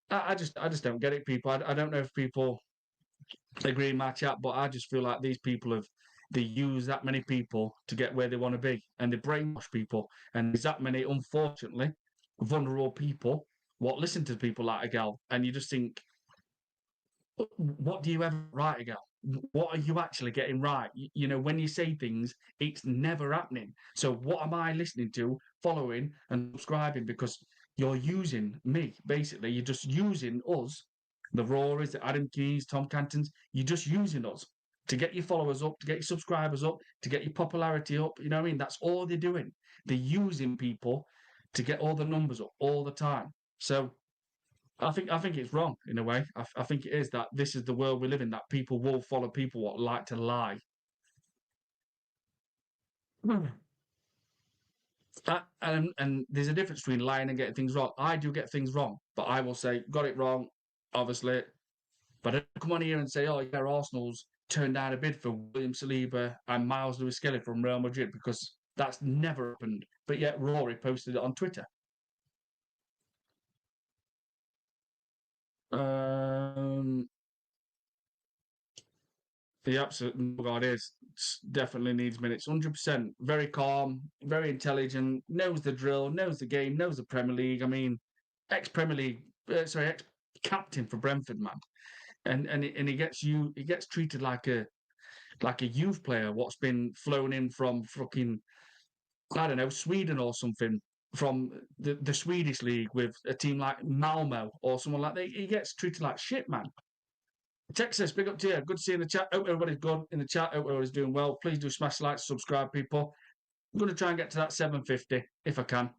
I just don't get it, people. I don't know if people agree in my chat, but I just feel like these people they use that many people to get where they want to be, and they brainwash people. And there's that many, unfortunately, vulnerable people what listen to people like a gal, and you just think, what do you ever right again? What are you actually getting right? When you say things, it's never happening. So what am I listening to, following and subscribing? Because you're using me, basically. You're just using us, the Rorys, the Adam Keys, Tom Cantons. You're just using us to get your followers up, to get your subscribers up, to get your popularity up. You know what I mean? That's all they're doing. They're using people to get all the numbers up all the time. So I think it's wrong in a way. I think it is that this is the world we live in, that people will follow people what like to lie. And there's a difference between lying and getting things wrong. I do get things wrong, but I will say, got it wrong, obviously. But I don't come on here and say, oh, yeah, Arsenal's turned down a bid for William Saliba and Miles Lewis Skelly from Real Madrid, because that's never happened. But yet Rory posted it on Twitter. The absolute Odegaard is definitely needs minutes. 100%. Very calm, very intelligent, knows the drill, knows the game, knows the Premier League. I mean, ex-Premier League, ex-captain for Brentford, man. And he gets treated like a youth player what's been flown in from fucking, I don't know, Sweden or something, from the Swedish league with a team like Malmo or someone like that. He gets treated like shit, man. Texas, big up to you. Good to see you in the chat. Hope everybody's good in the chat. Hope everybody's doing well. Please do smash like, subscribe, people. I'm going to try and get to that 750 if I can.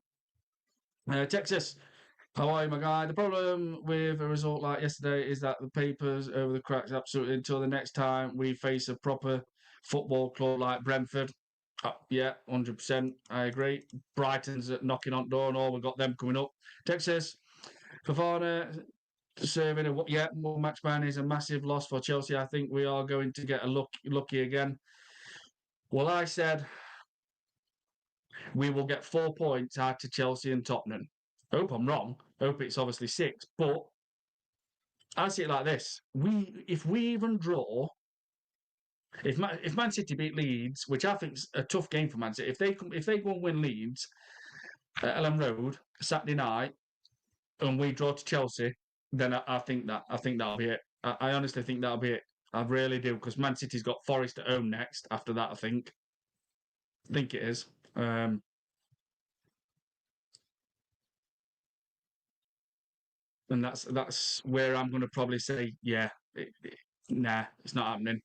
Texas, how are you, my guy? The problem with a result like yesterday is that the papers over the cracks absolutely until the next time we face a proper football club like Brentford. Yeah, 100%. I agree. Brighton's knocking on the door and all. We've got them coming up. Texas, Fafana serving one match ban is a massive loss for Chelsea. I think we are going to get lucky again. Well, I said we will get 4 points out to Chelsea and Tottenham. hope I'm wrong. Hope it's obviously 6. But I see it like this: if we even draw, if Man City beat Leeds, which I think is a tough game for Man City, if they go and win Leeds at Ellen Road Saturday night, and we draw to Chelsea, then I think that'll be it. I honestly think that'll be it. I really do, because Man City's got Forest at home next. After that, I think it is. And that's where I'm going to probably say, yeah, nah, it's not happening.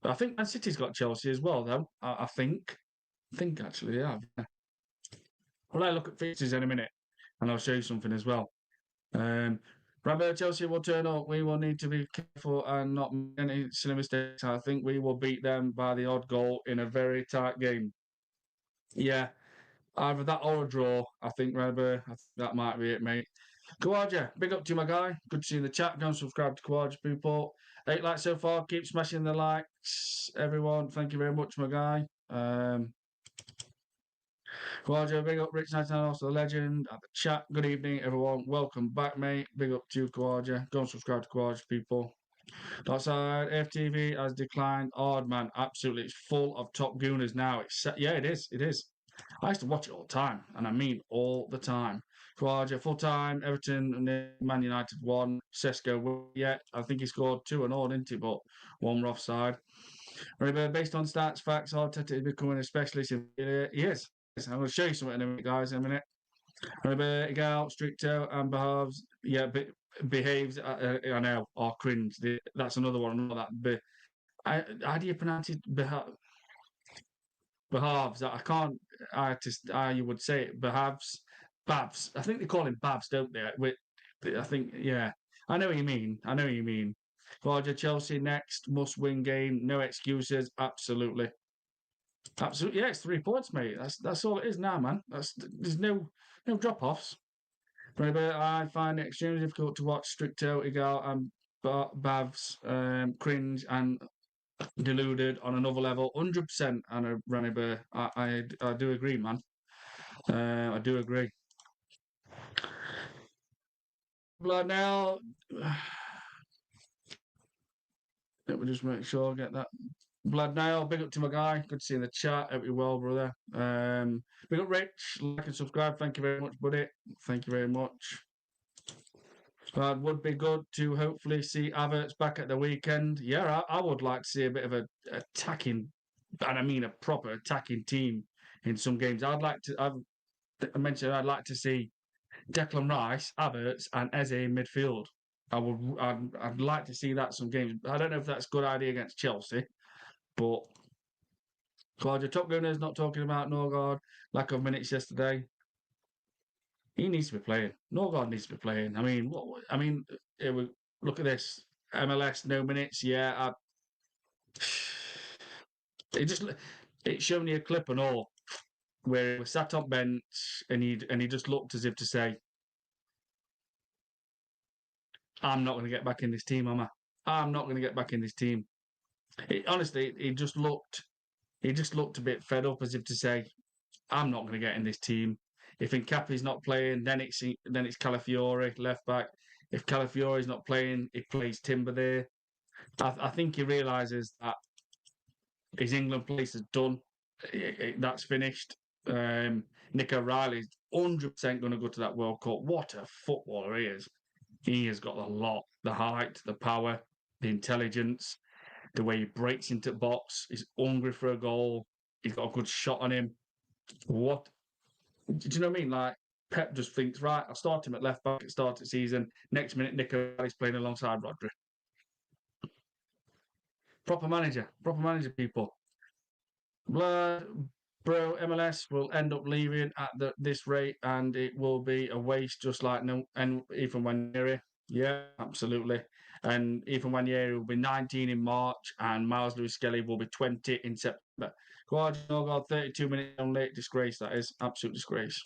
But I think Man City's got Chelsea as well, though. I think actually they have. Yeah. Well, I look at fixtures in a minute, and I'll show you something as well. Um, Remember, Chelsea will turn up. We will need to be careful and not make any silly mistakes. I think we will beat them by the odd goal in a very tight game. Yeah, either that or a draw. I think, Remember, that might be it, mate. Kawaja, big up to you, my guy. Good to see you in the chat. Go and subscribe to Kawaja, people. 8 likes so far. Keep smashing the likes, everyone. Thank you very much, my guy. Kawaja, big up Rich 99, also the legend. At the chat, good evening, everyone. Welcome back, mate. Big up to you, Kawaja. Go and subscribe to Kawaja, people. That side, FTV has declined. Odd, man. Absolutely. It's full of top gooners now. Yeah, it is. It is. I used to watch it all the time, and I mean all the time. Kawaja, full time, Everton and Man United won. Sesko, yeah, I think he scored 2 and all, didn't he? But one were offside. Remember, based on stats, facts, Arteta is becoming a specialist in failure. He is. I'm going to show you something in a minute, guys, in a minute. Remember, Egal, Stricto, and behaves, yeah, behaves, I know, or cringe. That's another one. How do you pronounce it? Behaves. I can't. You would say it. Behaves. Babs. I think they call him Babs, don't they? I think. Yeah. I know what you mean. I know what you mean. Roger, Chelsea next must win game. No excuses. Absolutely. Absolutely. Yeah, it's 3 points, mate. That's all it is now, man. There's no drop offs. But I find it extremely difficult to watch Stricto, Igal, and Bavs cringe and deluded on another level, 100%. And Ranniber, I do agree, man. I do agree. Blood now. Let me just make sure I get that. Blood now. Big up to my guy. Good to see you in the chat. Hope you're well, brother. Big up, Rich. Like and subscribe. Thank you very much, buddy. Thank you very much. It would be good to hopefully see Havertz back at the weekend. Yeah, I would like to see a bit of a attacking, and I mean a proper attacking team in some games. I mentioned I'd like to see Declan Rice, Havertz, and Eze in midfield. I'd like to see that some games. I don't know if that's a good idea against Chelsea, but Claudia Top Gunner's not talking about Norgard. Lack of minutes yesterday. He needs to be playing. Norgard needs to be playing. I mean, look at this. MLS, no minutes. Yeah, it just it showed me a clip and all where he was sat on bench and he just looked as if to say, "I'm not going to get back in this team, am I? I'm not going to get back in this team." Honestly, he just looked a bit fed up, as if to say, "I'm not going to get in this team." If Nkapi's not playing, then it's Calafiore left back. If Calafiore's not playing, he plays Timber there. I think he realizes that his England place is done. That's finished. Nico Riley's 100% going to go to that World Cup. What a footballer he is. He has got a lot, the height, the power, the intelligence, the way he breaks into the box. He's hungry for a goal. He's got a good shot on him. What? Do you know what I mean? Like, Pep just thinks, right, I'll start him at left back at the start of the season. Next minute, Nico Riley's playing alongside Rodri. Proper manager, people. Blah, bro, MLS will end up leaving at this rate, and it will be a waste, just like and Ethan Wanyeri. Yeah, absolutely. And Ethan Wanyeri will be 19 in March, and Miles Lewis Skelly will be 20 in September. Guardiola, 32 minutes on late. Disgrace, that is. Absolute disgrace.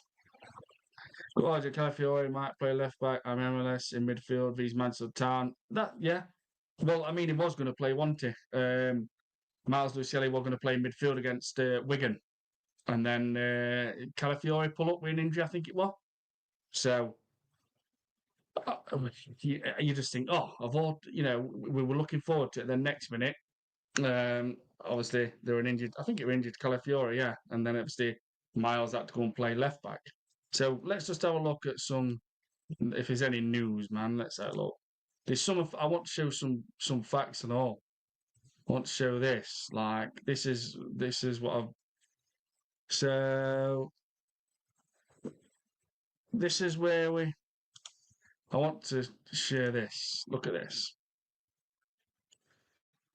Guardiola Calafiore might play left back. I'm MLS in midfield. V's Mansfield Town. Yeah. Well, I mean, he was going to play, wasn't he? Miles Lewis Skelly was going to play midfield against Wigan. And then Calafiore pull up with an injury, I think it was. So you just think, oh, of all, we were looking forward to it. Then next minute, obviously they were injured. I think it were injured Calafiore, yeah, and then obviously Miles had to go and play left back. So let's just have a look at some. If there's any news, man, let's have a look. There's some. I want to show some facts and all. I want to show this. Like this is what I've. So this is where we. I want to share this. Look at this.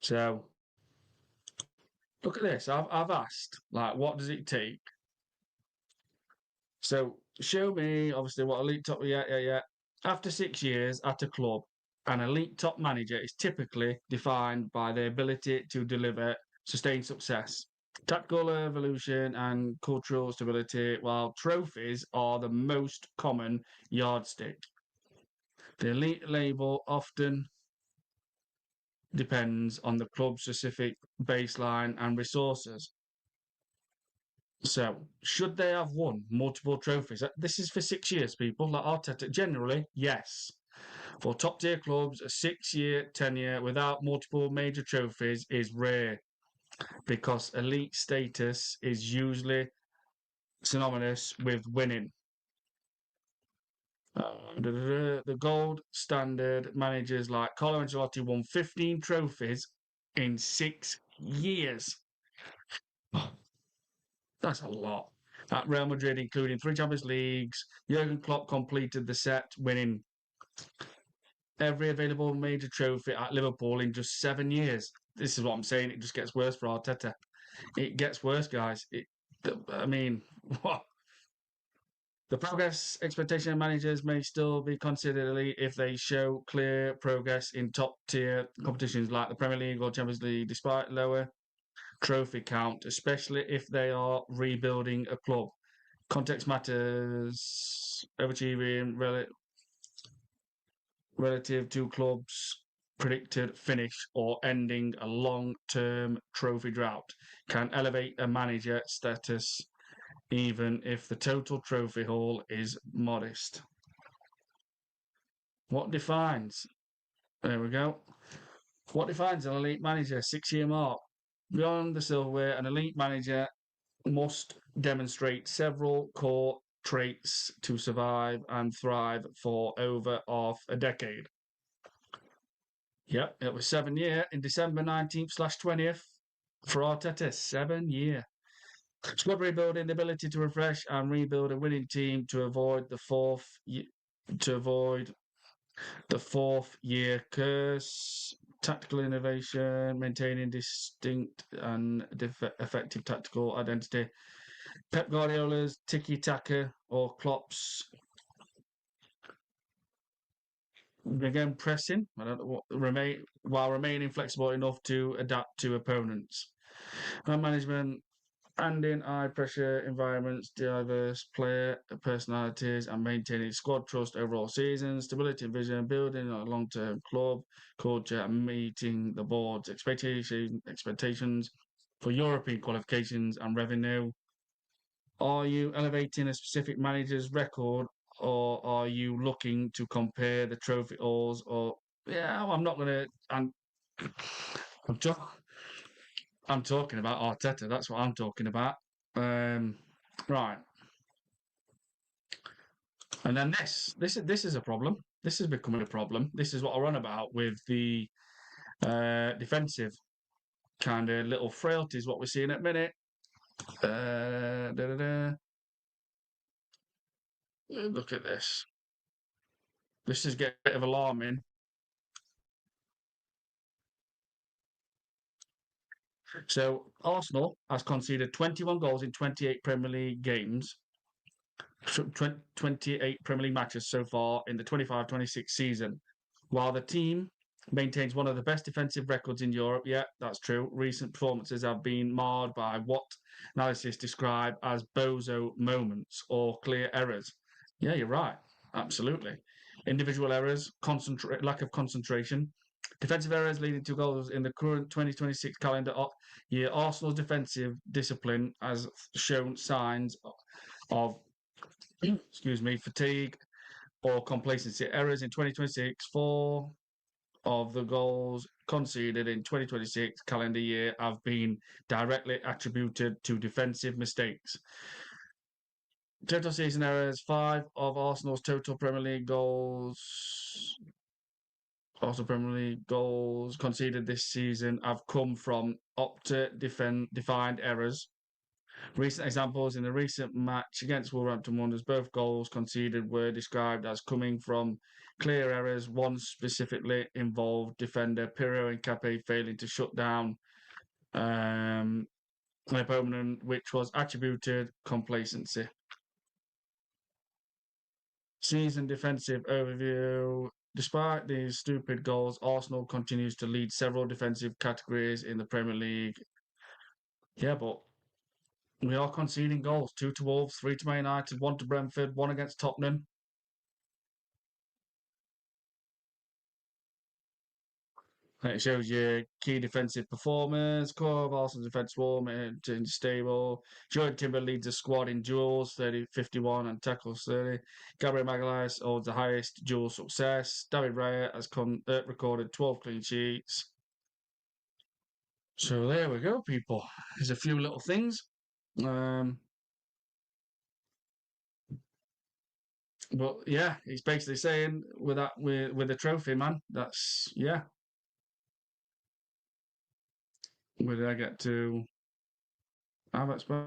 So look at this. I've asked like, what does it take? So show me obviously what elite top. Yeah, yeah, yeah. After 6 years at a club, an elite top manager is typically defined by their ability to deliver sustained success, tactical evolution, and cultural stability, while trophies are the most common yardstick. The elite label often depends on the club's specific baseline and resources. So, should they have won multiple trophies? This is for 6 years, people. Like Arteta, generally, yes. For top tier clubs, a 6 year tenure without multiple major trophies is rare because elite status is usually synonymous with winning. The gold standard managers like Carlo Ancelotti won 15 trophies in 6 years. That's a lot. At Real Madrid, including 3 Champions Leagues, Jurgen Klopp completed the set, winning every available major trophy at Liverpool in just 7 years. This is what I'm saying. It just gets worse for Arteta. It gets worse, guys. I mean, what? The progress expectation managers may still be considered elite if they show clear progress in top tier competitions like the Premier League or Champions League, despite lower trophy count, especially if they are rebuilding a club. Context matters. Overachieving relative to clubs' predicted finish or ending a long-term trophy drought can elevate a manager status even if the total trophy haul is modest. What defines? There we go. What defines an elite manager? 6 year mark. Beyond the silverware, an elite manager must demonstrate several core traits to survive and thrive for over half a decade. Yep, it was 7 year in December 19th/20th for Arteta. 7 year. Squad rebuilding, the ability to refresh and rebuild a winning team to avoid the fourth year curse. Tactical innovation, maintaining distinct and effective tactical identity. Pep Guardiola's tiki-taka or Klopp's again pressing. I don't know what while remaining flexible enough to adapt to opponents. Man management and in high pressure environments, diverse player personalities, and maintaining squad trust over all seasons, stability and vision, building a long term club culture, and meeting the board's expectations for European qualifications and revenue. Are you elevating a specific manager's record, or are you looking to compare the trophy hauls? Or yeah, I'm not gonna. I'm just. I'm talking about Arteta. That's what I'm talking about. Right, and then this is a problem. This is becoming a problem. This is what I run about with the defensive kind of little frailties. What we're seeing at minute. Look at this. This is getting a bit of alarming. So Arsenal has conceded 21 goals in 28 Premier League games, 28 Premier League matches so far in the 25-26 season, while the team maintains one of the best defensive records in Europe. Yeah, that's true. Recent performances have been marred by what analysis describe as bozo moments or clear errors. Yeah, you're right. Absolutely. Individual errors, lack of concentration, defensive errors leading to goals in the current 2026 calendar year. Arsenal's defensive discipline has shown signs of, excuse me, fatigue or complacency errors in 2026. Four of the goals conceded in 2026 calendar year have been directly attributed to defensive mistakes. Total season errors. Five of Arsenal's total Premier League goals. Arsenal Premier League goals conceded this season have come from Opta defined errors. Recent examples in the recent match against Wolverhampton Wanderers, both goals conceded were described as coming from clear errors. One specifically involved defender Pirro and Cape failing to shut down an opponent, which was attributed complacency. Season defensive overview. Despite these stupid goals, Arsenal continues to lead several defensive categories in the Premier League. Yeah, but we are conceding goals. 2 to Wolves, 3 to Man United, 1 to Brentford, 1 against Tottenham. It shows you key defensive performers. Core of Arsenal's defence form stable. Jordan Timber leads the squad in duels, 51, and tackles 30. Gabriel Magalhaes holds the highest duel success. David Raya has recorded 12 clean sheets. So there we go, people. There's a few little things. But yeah, he's basically saying with the trophy, man. That's yeah. Where did I get to? I've expect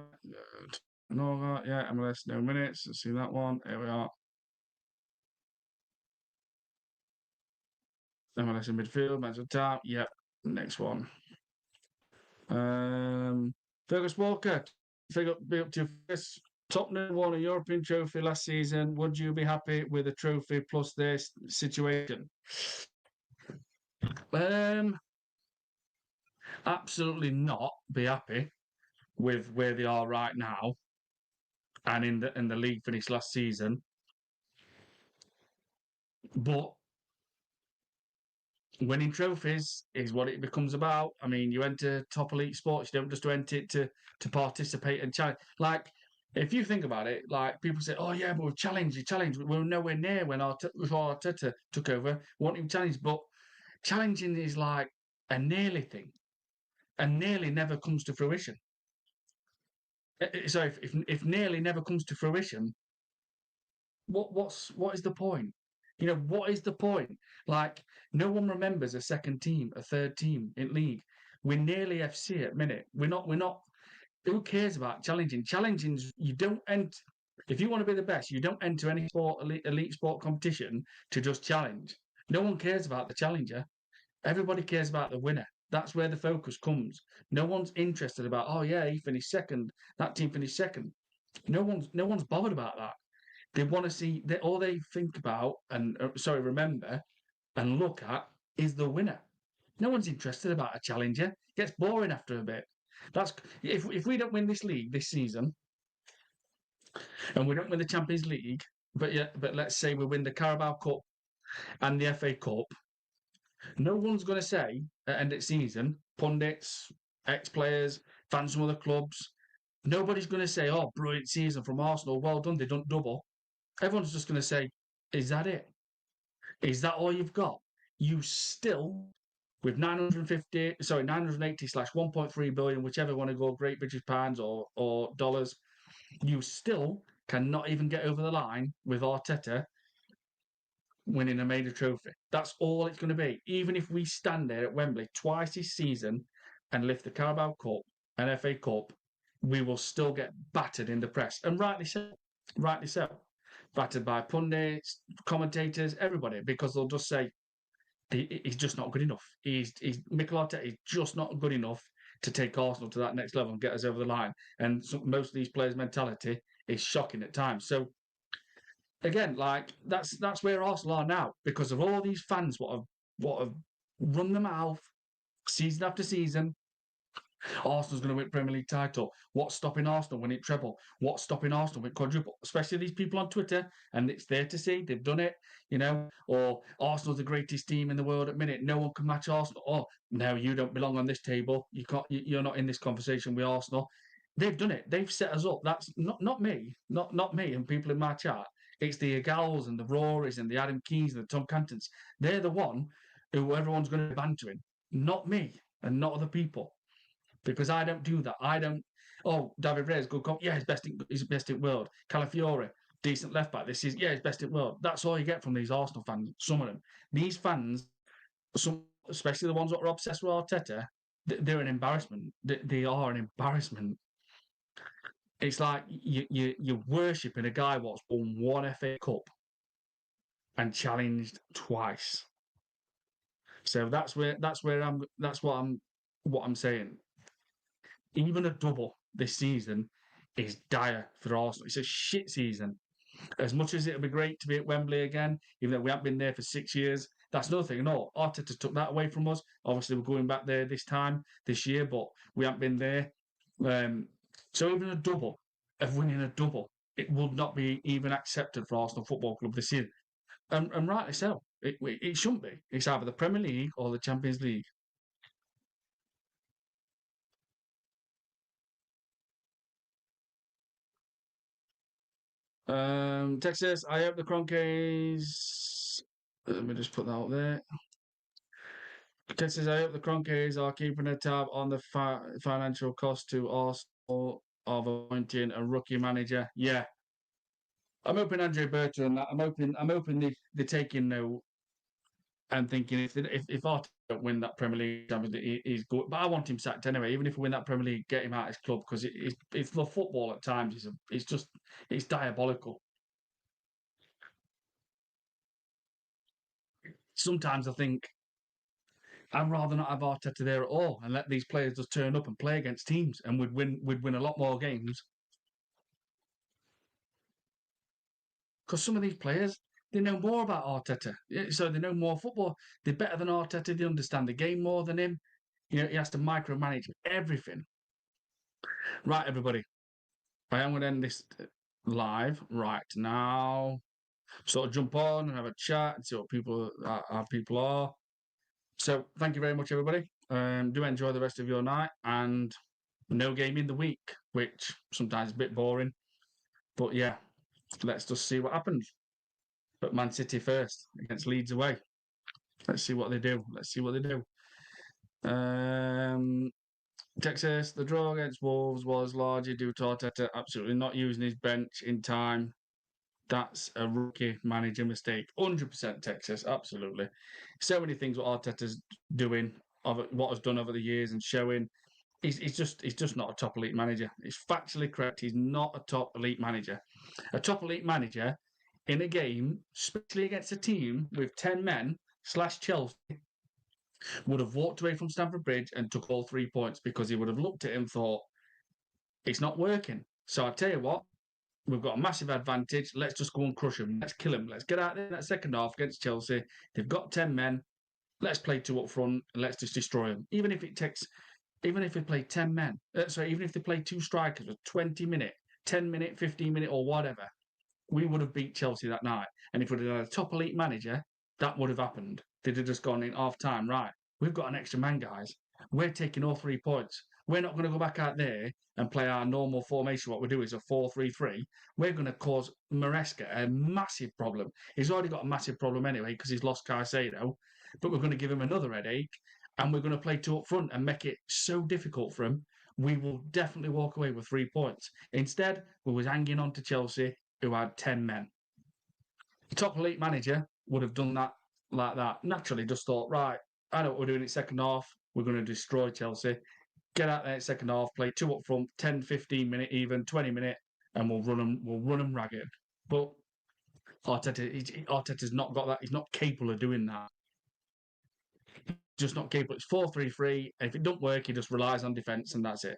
no, yeah, MLS no minutes. Let's see that one. Here we are. MLS in midfield, mental time. Yep. Next one. Fergus Walker. Be up to this. Tottenham won a European trophy last season. Would you be happy with a trophy plus this situation? Absolutely not be happy with where they are right now and in the league finished last season. But winning trophies is what it becomes about. I mean, you enter top elite sports, you don't just enter it to participate and challenge. Like, if you think about it, like people say, "Oh yeah, but we've challenged, we're nowhere near when Arteta took over, wanting challenge." But challenging is like a nearly thing, and nearly never comes to fruition. So if nearly never comes to fruition, what is the point? You know, what is the point? Like, no one remembers a second team, a third team in league. We're nearly FC at minute. We're not. Who cares about challenging? Challenging, you don't enter. If you want to be the best, you don't enter any elite sport competition to just challenge. No one cares about the challenger. Everybody cares about the winner. That's where the focus comes. No one's interested about, oh yeah, he finished second. That team finished second. No one's bothered about that. They want to see that all they think about and remember and look at is the winner. No one's interested about a challenger. It gets boring after a bit. That's if we don't win this league this season and we don't win the Champions League, but let's say we win the Carabao Cup and the FA Cup, no one's going to say at the end of the season, pundits, ex-players, fans from other clubs, nobody's going to say, "Oh, brilliant season from Arsenal, well done, they done double." Everyone's just going to say, "Is that it? Is that all you've got? You still, with 980 slash 1.3 billion, whichever want to go, Great British pounds or dollars, you still cannot even get over the line with Arteta winning a major trophy. That's all it's going to be. Even if we stand there at Wembley twice this season and lift the Carabao Cup and FA Cup, we will still get battered in the press, and rightly so. Rightly so. Battered by pundits, commentators, everybody, because they'll just say he's just not good enough. Mikel Arteta is just not good enough to take Arsenal to that next level and get us over the line. And most of these players' mentality is shocking at times. So again, like that's where Arsenal are now because of all these fans what have run their mouth season after season. Arsenal's going to win Premier League title. What's stopping Arsenal winning treble? What's stopping Arsenal winning quadruple? Especially these people on Twitter, and it's there to see. They've done it, or Arsenal's the greatest team in the world at minute. No one can match Arsenal. Oh, no, you don't belong on this table. You can't. You're not in this conversation with Arsenal. They've done it. They've set us up. That's not me. Not me and people in my chat. It's the Agals and the Rorys and the Adam Keys and the Tom Cantons. They're the one who everyone's going to be bantering, not me and not other people, because I don't do that. I don't. Oh, David Ray's good. Yeah, he's best in world. Calafiore, decent left back. This is yeah, he's best in world. That's all you get from these Arsenal fans. Some of them. These fans, some especially the ones that are obsessed with Arteta, they're an embarrassment. They are an embarrassment. It's like you're worshipping a guy what's won one FA Cup and challenged twice. So what I'm saying. Even a double this season is dire for Arsenal. It's a shit season. As much as it'll be great to be at Wembley again, even though we haven't been there for 6 years, that's nothing. No, Arteta took that away from us. Obviously, we're going back there this year, but we haven't been there. So even a double of winning a double, it would not be even accepted for Arsenal Football Club this year. And rightly so. It shouldn't be. It's either the Premier League or the Champions League. Texas, I hope the Cronkies. Let me just put that out there. Texas, I hope the Cronkies are keeping a tab on the financial cost to Arsenal of appointing a rookie manager. Yeah, I'm hoping Andre Bertrand and that. I'm hoping they're taking note and thinking if Arteta don't win that Premier League, he's good. But I want him sacked anyway. Even if we win that Premier League, get him out of his club because it's the football at times. It's diabolical. Sometimes I think I'd rather not have Arteta there at all and let these players just turn up and play against teams, and we'd win a lot more games. Because some of these players, they know more about Arteta, so they know more football. They're better than Arteta. They understand the game more than him. He has to micromanage everything. Right, everybody. I am going to end this live right now. Sort of jump on and have a chat and see what how people are. So thank you very much, everybody. Do enjoy the rest of your night, and no game in the week, which sometimes is a bit boring. But yeah, let's just see what happens. But Man City first against Leeds away. Let's see what they do. Texas, the draw against Wolves was largely due to Arteta absolutely not using his bench in time. That's a rookie manager mistake. 100% Texas, absolutely. So many things what Arteta's doing, what has done over the years and showing. He's just not a top elite manager. It's factually correct. He's not a top elite manager. A top elite manager in a game, especially against a team with 10 men / Chelsea, would have walked away from Stamford Bridge and took all 3 points because he would have looked at him and thought, it's not working. So I tell you what, we've got a massive advantage. Let's just go and crush them. Let's kill them. Let's get out there in that second half against Chelsea. They've got 10 men. Let's play two up front and let's just destroy them. Even if they play 10 men, even if they play two strikers for 20 minutes, 10 minute, 15 minute, or whatever, we would have beat Chelsea that night. And if we'd had a top elite manager, that would have happened. They'd have just gone in half time, right? We've got an extra man, guys. We're taking all 3 points. We're not going to go back out there and play our normal formation. What we do is a 4-3-3. We're going to cause Maresca a massive problem. He's already got a massive problem anyway because he's lost Caicedo. But we're going to give him another headache, and we're going to play two up front and make it so difficult for him. We will definitely walk away with 3 points. Instead, we was hanging on to Chelsea, who had 10 men. The top elite manager would have done that like that. Naturally, just thought, right, I know what we're doing in second half. We're going to destroy Chelsea. Get out there in second half, play two up front, 10, 15 minute, even 20 minute, and we'll run them ragged. But Arteta's not got that. He's not capable of doing that. Just not capable. It's 4-3-3. And if it don't work, he just relies on defence, and that's it.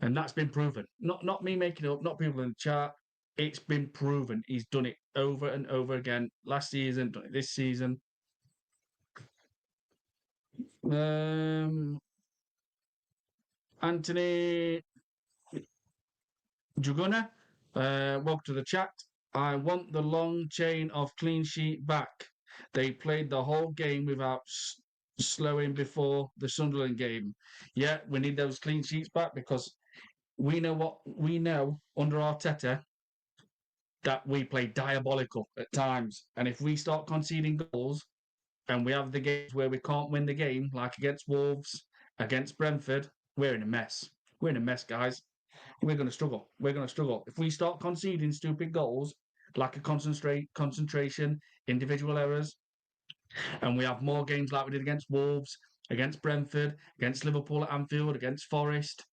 And that's been proven. Not me making it up, not people in the chat. It's been proven. He's done it over and over again. Last season, done it this season. Anthony Juguna, welcome to the chat. I want the long chain of clean sheet back. They played the whole game without slowing before the Sunderland game. Yeah, we need those clean sheets back because we know under Arteta, that we play diabolical at times. And if we start conceding goals and we have the games where we can't win the game, like against Wolves, against Brentford, we're in a mess. We're in a mess, guys. We're going to struggle. We're going to struggle. If we start conceding stupid goals, like a concentration, individual errors, and we have more games like we did against Wolves, against Brentford, against Liverpool at Anfield, against Forest,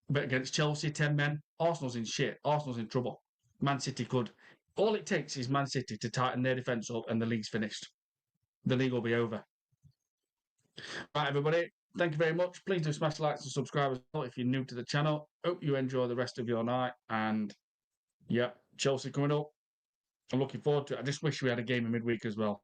but against Chelsea, 10 men, Arsenal's in shit. Arsenal's in trouble. Man City could. All it takes is Man City to tighten their defence up and the league's finished. The league will be over. Right, everybody. Thank you very much. Please do smash likes and subscribe as well if you're new to the channel. Hope you enjoy the rest of your night. And yeah, Chelsea coming up. I'm looking forward to it. I just wish we had a game in midweek as well.